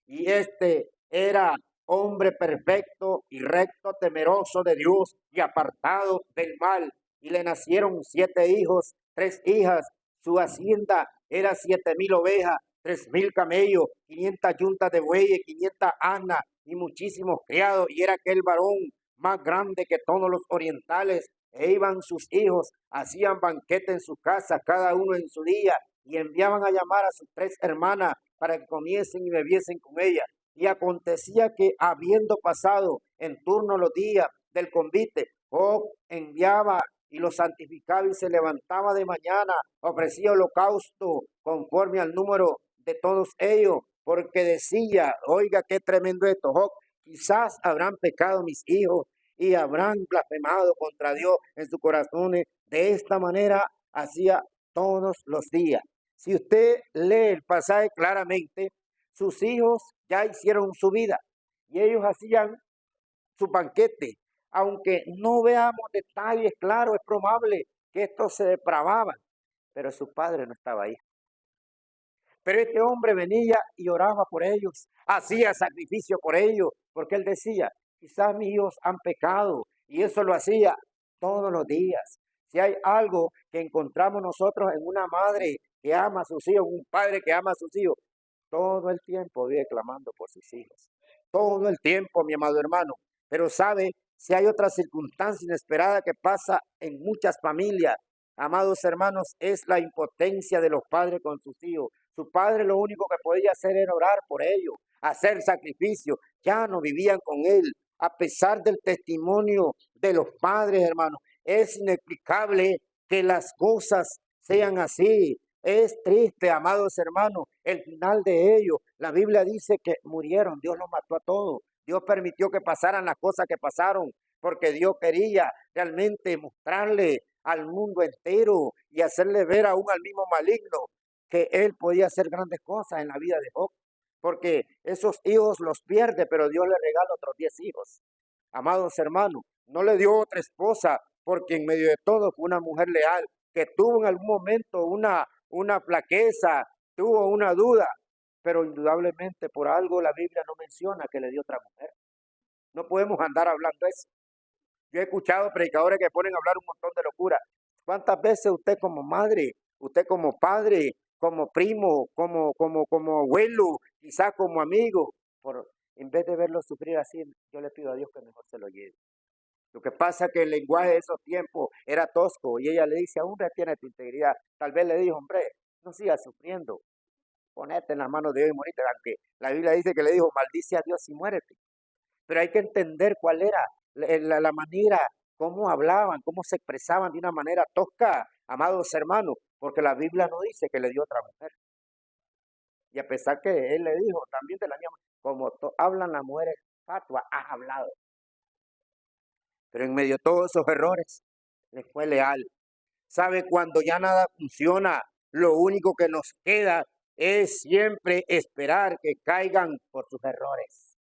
y este era hombre perfecto y recto, temeroso de Dios y apartado del mal. Y le nacieron 7 hijos, 3 hijas. Su hacienda era 7,000 ovejas, 3,000 camellos, 500 yuntas de bueyes, 500 asnas y muchísimos criados. Y era aquel varón más grande que todos los orientales. E iban sus hijos, hacían banquete en su casa, cada uno en su día, y enviaban a llamar a sus 3 hermanas para que comiesen y bebiesen con ellas. Y acontecía que, habiendo pasado en turno los días del convite, Job enviaba y los santificaba y se levantaba de mañana, ofrecía holocausto conforme al número de todos ellos, porque decía, oiga qué tremendo esto, Job, quizás habrán pecado mis hijos y habrán blasfemado contra Dios en sus corazones. De esta manera hacía todos los días. Si usted lee el pasaje claramente, sus hijos ya hicieron su vida y ellos hacían su banquete. Aunque no veamos detalles claros, es probable que estos se depravaban, pero su padre no estaba ahí. Pero este hombre venía y oraba por ellos, hacía sacrificio por ellos, porque él decía, quizás mis hijos han pecado, y eso lo hacía todos los días. Si hay algo que encontramos nosotros en una madre que ama a sus hijos, un padre que ama a sus hijos, todo el tiempo vive clamando por sus hijos. Todo el tiempo, mi amado hermano. Pero sabe, Si hay otra circunstancia inesperada que pasa en muchas familias, amados hermanos, es la impotencia de los padres con sus hijos. Su padre lo único que podía hacer era orar por ellos, hacer sacrificio. Ya no vivían con él. A pesar del testimonio de los padres, hermanos, es inexplicable que las cosas sean así. Es triste, amados hermanos, el final de ellos. La Biblia dice que murieron, Dios los mató a todos. Dios permitió que pasaran las cosas que pasaron, porque Dios quería realmente mostrarle al mundo entero y hacerle ver aún al mismo maligno que él podía hacer grandes cosas en la vida de Job, porque esos hijos los pierde, pero Dios le regala otros 10 hijos. Amados hermanos, no le dio otra esposa, porque en medio de todo fue una mujer leal, que tuvo en algún momento una flaqueza, tuvo una duda, pero indudablemente por algo la Biblia no menciona que le dio otra mujer. No podemos andar hablando eso. Yo he escuchado predicadores que ponen a hablar un montón de locura. ¿Cuántas veces usted como madre, usted como padre, como primo, como abuelo, quizás como amigo, en vez de verlo sufrir así, yo le pido a Dios que mejor se lo lleve? Lo que pasa es que el lenguaje de esos tiempos era tosco y ella le dice, aún retiene tu integridad. Tal vez le dijo, hombre, no sigas sufriendo, ponete en las manos de Dios y morite, aunque la Biblia dice que le dijo, maldice a Dios y muérete. Pero hay que entender cuál era la manera, cómo hablaban, cómo se expresaban de una manera tosca, amados hermanos, porque la Biblia no dice que le dio otra mujer. Y a pesar que él le dijo también de la misma, como hablan las mujeres fatuas, has hablado. Pero en medio de todos esos errores, le fue leal. ¿Sabe? Cuando ya nada funciona, lo único que nos queda es siempre esperar que caigan por sus errores.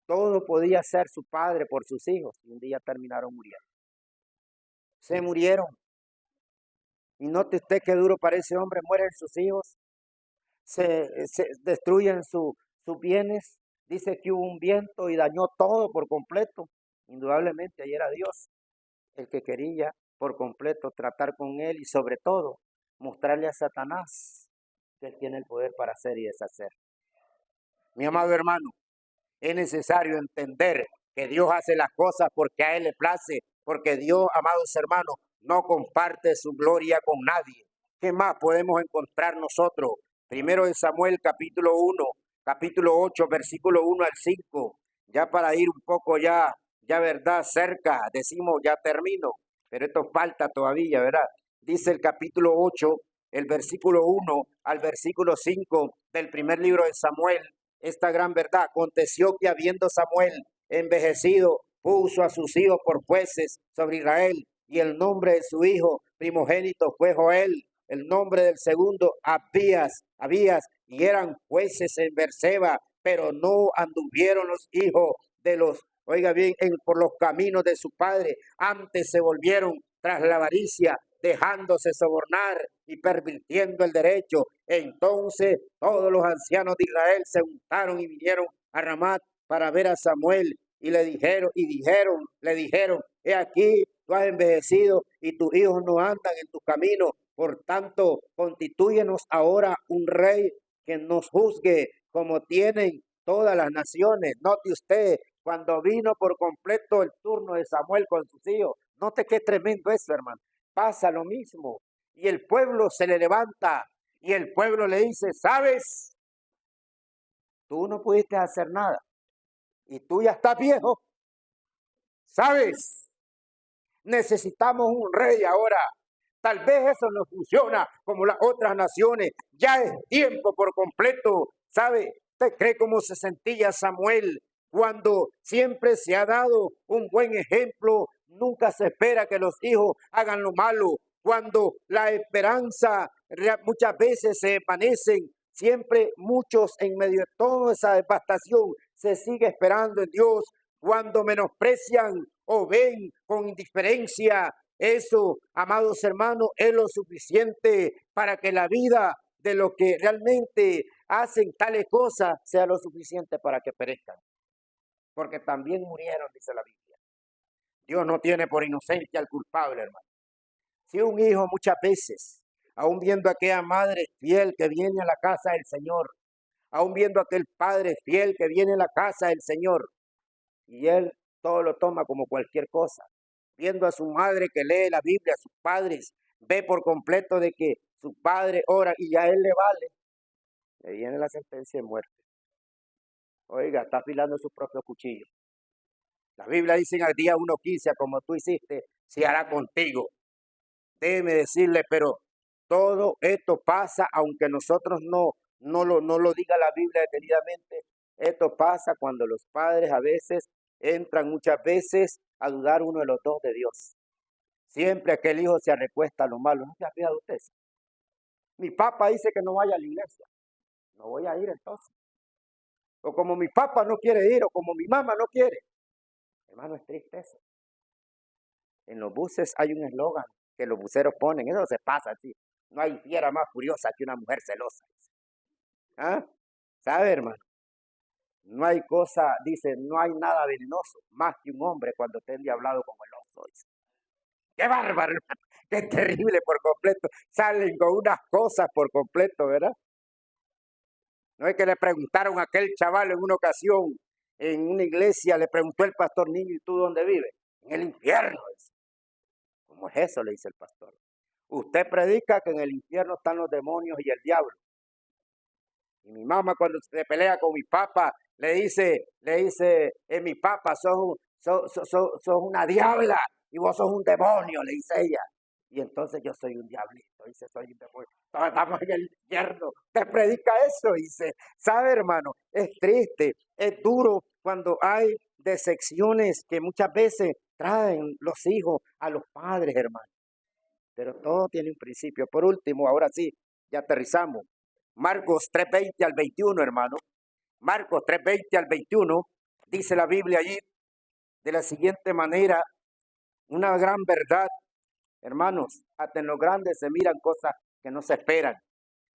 Todo podía ser su padre por sus hijos y un día terminaron muriendo. Se murieron. Y note usted qué duro para ese hombre, mueren sus hijos, se destruyen sus bienes. Dice que hubo un viento y dañó todo por completo. Indudablemente ahí era Dios el que quería por completo tratar con él y sobre todo mostrarle a Satanás que él tiene el poder para hacer y deshacer. Mi amado hermano, es necesario entender que Dios hace las cosas porque a él le place, porque Dios, amados hermanos, no comparte su gloria con nadie. ¿Qué más podemos encontrar nosotros? Primero de Samuel, capítulo 1, capítulo 8, versículo 1 al 5. Ya para ir un poco ya verdad, cerca, decimos, ya termino, pero esto falta todavía, ¿verdad? Dice el capítulo 8, el versículo 1 al versículo 5 del primer libro de Samuel, esta gran verdad. Aconteció que habiendo Samuel envejecido, puso a sus hijos por jueces sobre Israel, y el nombre de su hijo primogénito fue Joel, el nombre del segundo Abías, y eran jueces en Berseba, pero no anduvieron los hijos de los, oiga bien, por los caminos de su padre, antes se volvieron tras la avaricia, dejándose sobornar y pervirtiendo el derecho. Entonces todos los ancianos de Israel se juntaron y vinieron a Ramat para ver a Samuel y le dijeron, he aquí, tú has envejecido y tus hijos no andan en tu camino, por tanto, constitúyenos ahora un rey que nos juzgue como tienen todas las naciones. Note usted, cuando vino por completo el turno de Samuel con sus hijos, note qué tremendo eso, hermano. Pasa lo mismo y el pueblo se le levanta y el pueblo le dice, ¿sabes? Tú no pudiste hacer nada y tú ya estás viejo. ¿Sabes? Necesitamos un rey ahora. Tal vez eso no funciona como las otras naciones. Ya es tiempo por completo. ¿Sabe? ¿Usted cree cómo se sentía Samuel cuando siempre se ha dado un buen ejemplo? Nunca se espera que los hijos hagan lo malo. Cuando la esperanza muchas veces se desvanecen, siempre muchos en medio de toda esa devastación se sigue esperando en Dios. Cuando menosprecian o ven con indiferencia, eso, amados hermanos, es lo suficiente para que la vida de los que realmente hacen tales cosas sea lo suficiente para que perezcan. Porque también murieron, dice la Biblia. Dios no tiene por inocencia al culpable, hermano. Si un hijo muchas veces, aún viendo a aquella madre fiel que viene a la casa del Señor, aún viendo a aquel padre fiel que viene a la casa del Señor, y él todo lo toma como cualquier cosa. Viendo a su madre que lee la Biblia, a sus padres, ve por completo de que su padre ora y a él le vale. Le viene la sentencia de muerte. Oiga, está afilando su propio cuchillo. La Biblia dice en el día 1:15, como tú hiciste, se hará contigo. Déjeme decirle, pero todo esto pasa, aunque nosotros no lo diga la Biblia detenidamente. Esto pasa cuando los padres a veces entran muchas veces a dudar uno de los dos de Dios. Siempre aquel hijo se recuesta a lo malo. ¿No se ha fijado usted? Mi papá dice que no vaya a la iglesia. No voy a ir entonces. O como mi papá no quiere ir, o como mi mamá no quiere. Hermano, es triste eso. En los buses hay un eslogan que los buceros ponen. Eso se pasa así. No hay fiera más furiosa que una mujer celosa. ¿Ah? ¿Sabe, hermano? No hay cosa, dice, no hay nada venenoso más que un hombre cuando esté endiablado con el oso. Dice. ¡Qué bárbaro! ¡Qué terrible por completo! Salen con unas cosas por completo, ¿verdad? No es que le preguntaron a aquel chaval en una ocasión, en una iglesia, le preguntó el pastor: niño, ¿y tú dónde vives? En el infierno. Dice. ¿Cómo es eso? Le dice el pastor. Usted predica que en el infierno están los demonios y el diablo. Y mi mamá cuando se pelea con mi papá, le dice, mi papá, sos una diabla y vos sos un demonio, le dice ella. Y entonces yo soy un diablito, dice, soy un demonio. Todos estamos en el infierno. Te predica eso, dice. ¿Sabe, hermano? Es triste, es duro cuando hay decepciones que muchas veces traen los hijos a los padres, hermano. Pero todo tiene un principio. Por último, ahora sí, ya aterrizamos. Marcos 3:20 al 21, hermano. Marcos 3:20 al 21, dice la Biblia allí de la siguiente manera, una gran verdad, hermanos, hasta en los grandes se miran cosas que no se esperan.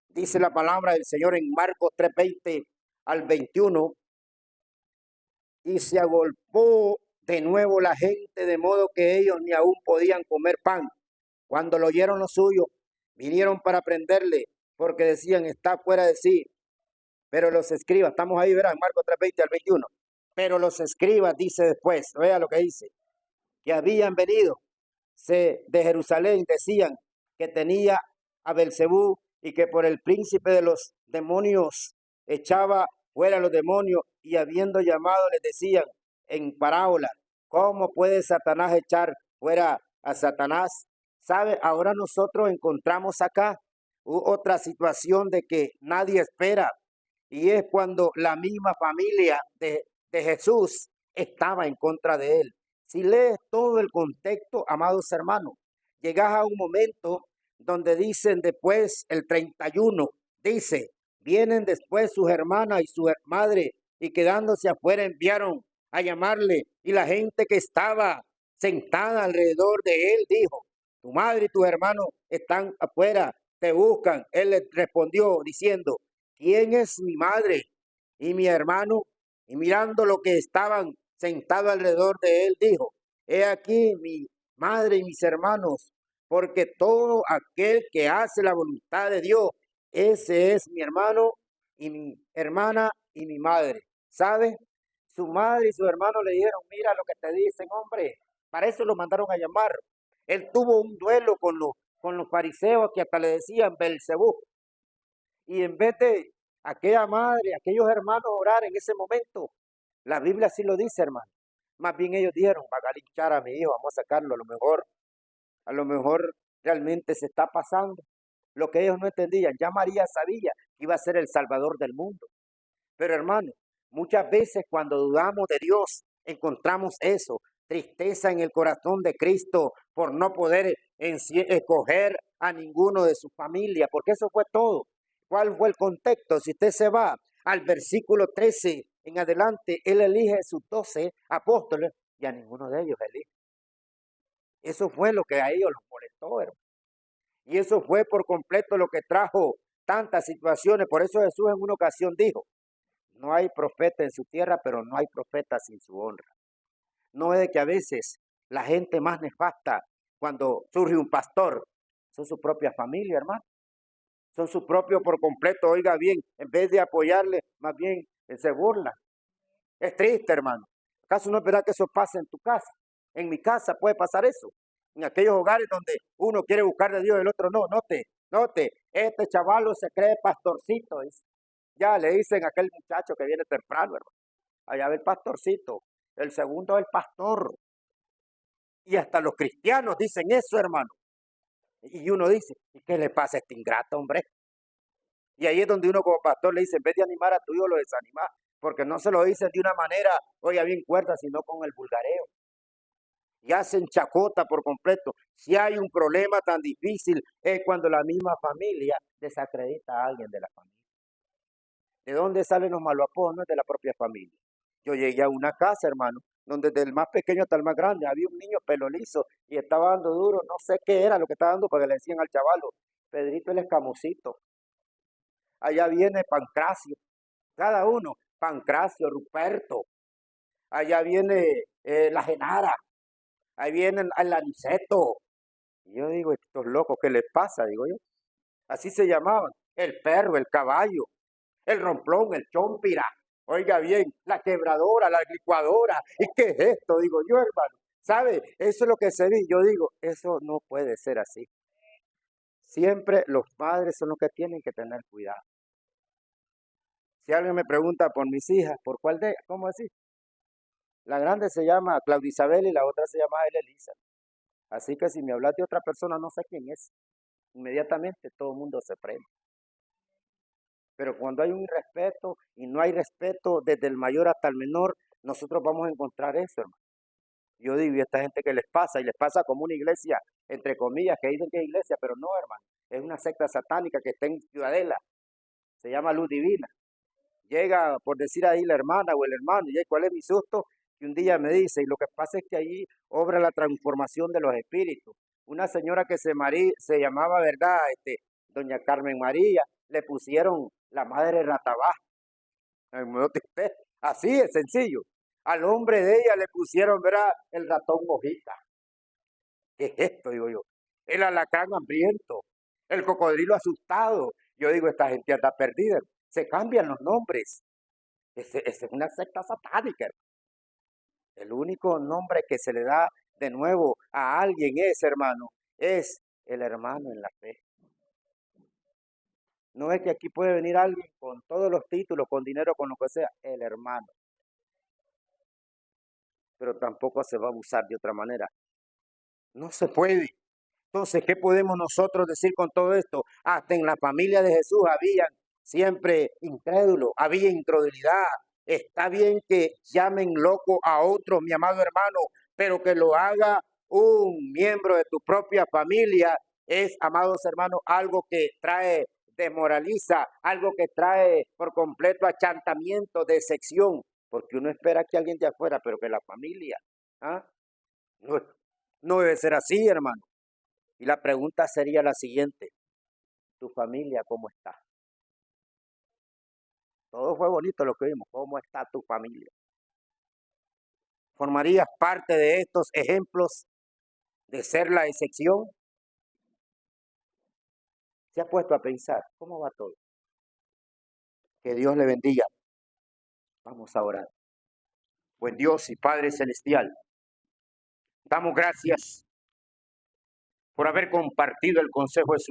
Dice la palabra del Señor en Marcos 3:20 al 21, y se agolpó de nuevo la gente, de modo que ellos ni aún podían comer pan. Cuando lo oyeron los suyos, vinieron para prenderle, porque decían, está fuera de sí. Pero los escribas, estamos ahí, verán, Marcos 3:20 al 21. Pero los escribas, dice después, vea lo que dice, que habían venido de Jerusalén, decían que tenía a Belcebú y que por el príncipe de los demonios echaba fuera los demonios, y habiendo llamado les decían en parábola, ¿cómo puede Satanás echar fuera a Satanás? ¿Sabe? Ahora nosotros encontramos acá otra situación de que nadie espera, y es cuando la misma familia de Jesús estaba en contra de él. Si lees todo el contexto, amados hermanos, llegas a un momento donde dicen después, el 31, dice, vienen después sus hermanas y su madre, y quedándose afuera enviaron a llamarle, y la gente que estaba sentada alrededor de él dijo, tu madre y tus hermanos están afuera, te buscan. Él les respondió diciendo, ¿quién es mi madre y mi hermano? Y mirando lo que estaban sentados alrededor de él, dijo, he aquí mi madre y mis hermanos, porque todo aquel que hace la voluntad de Dios, ese es mi hermano y mi hermana y mi madre. ¿Sabe? Su madre y su hermano le dijeron, mira lo que te dicen, hombre. Para eso lo mandaron a llamar. Él tuvo un duelo con los fariseos que hasta le decían Belcebú. Y en vez de aquella madre, aquellos hermanos orar en ese momento, la Biblia sí lo dice, hermano. Más bien ellos dijeron, van a linchar a mi hijo, vamos a sacarlo, a lo mejor realmente se está pasando. Lo que ellos no entendían, ya María sabía que iba a ser el Salvador del mundo. Pero hermano, muchas veces cuando dudamos de Dios, encontramos eso, tristeza en el corazón de Cristo por no poder escoger a ninguno de su familia, porque eso fue todo. ¿Cuál fue el contexto? Si usted se va al versículo 13 en adelante, él elige sus 12 apóstoles y a ninguno de ellos elige. Eso fue lo que a ellos los molestó, hermano. Y eso fue por completo lo que trajo tantas situaciones. Por eso Jesús en una ocasión dijo, no hay profeta en su tierra, pero no hay profeta sin su honra. No es de que a veces la gente más nefasta, cuando surge un pastor, son su propia familia, hermano. Son su propio por completo, oiga bien, en vez de apoyarle, más bien se burla. Es triste, hermano. ¿Acaso no es verdad que eso pasa en tu casa? En mi casa puede pasar eso. En aquellos hogares donde uno quiere buscar de Dios y el otro no. Note, este chavalo se cree pastorcito. Ya le dicen a aquel muchacho que viene temprano, hermano. Allá ve el pastorcito. El segundo es el pastor. Y hasta los cristianos dicen eso, hermano. Y uno dice, ¿y qué le pasa a este ingrato, hombre? Y ahí es donde uno como pastor le dice, en vez de animar a tu hijo, lo desanima. Porque no se lo dice de una manera, oiga, bien cuerda, sino con el vulgareo. Y hacen chacota por completo. Si hay un problema tan difícil, es cuando la misma familia desacredita a alguien de la familia. ¿De dónde salen los malos apodos? No es de la propia familia. Yo llegué a una casa, hermano, donde desde el más pequeño hasta el más grande había un niño pelo liso y estaba dando duro, no sé qué era lo que estaba dando, porque le decían al chavalo, Pedrito el Escamusito. Allá viene Pancracio, cada uno, Pancracio, Ruperto. Allá viene la Genara, ahí viene el Aniceto. Y yo digo, estos locos, ¿qué les pasa? Digo yo. Así se llamaban, el perro, el caballo, el romplón, el chompira. Oiga bien, la quebradora, la licuadora. ¿Y qué es esto? Digo yo, hermano. ¿Sabe? Eso es lo que se ve. Yo digo, eso no puede ser así. Siempre los padres son los que tienen que tener cuidado. Si alguien me pregunta por mis hijas, ¿por cuál de ellas? ¿Cómo así? La grande se llama Claudia Isabel y la otra se llama Elisa. Así que si me hablas de otra persona, no sé quién es. Inmediatamente todo el mundo se prende. Pero cuando hay un irrespeto y no hay respeto desde el mayor hasta el menor, nosotros vamos a encontrar eso, hermano. Yo digo, ¿y esta gente qué les pasa? Y les pasa como una iglesia, entre comillas, que dicen que es iglesia, pero no, hermano. Es una secta satánica que está en Ciudadela. Se llama Luz Divina. Llega, por decir ahí, la hermana o el hermano, y ¿cuál es mi susto? Que un día me dice, y lo que pasa es que allí obra la transformación de los espíritus. Una señora que se llamaba, ¿verdad? Doña Carmen María, le pusieron la madre Ratabá. Así es sencillo. Al hombre de ella le pusieron, ¿verdad? El ratón Hojita. ¿Qué es esto? Digo yo. El alacrán hambriento. El cocodrilo asustado. Yo digo, esta gente está perdida. Se cambian los nombres. Esa es una secta satánica. El único nombre que se le da de nuevo a alguien hermano, es el hermano en la fe. No es que aquí puede venir alguien con todos los títulos, con dinero, con lo que sea, el hermano. Pero tampoco se va a abusar de otra manera. No se puede. Entonces, ¿qué podemos nosotros decir con todo esto? Hasta en la familia de Jesús había siempre incrédulos, había incredulidad. Está bien que llamen loco a otro, mi amado hermano, pero que lo haga un miembro de tu propia familia es, amados hermanos, algo que trae, desmoraliza, algo que trae por completo achantamiento, decepción, porque uno espera que alguien de afuera, pero que la familia, ¿ah? No debe ser así, hermano. Y la pregunta sería la siguiente, ¿tu familia cómo está? Todo fue bonito lo que vimos, ¿cómo está tu familia? ¿Formarías parte de estos ejemplos de ser la excepción? ¿Se ha puesto a pensar cómo va todo? Que Dios le bendiga. Vamos a orar. Buen Dios y Padre Celestial, damos gracias por haber compartido el consejo de su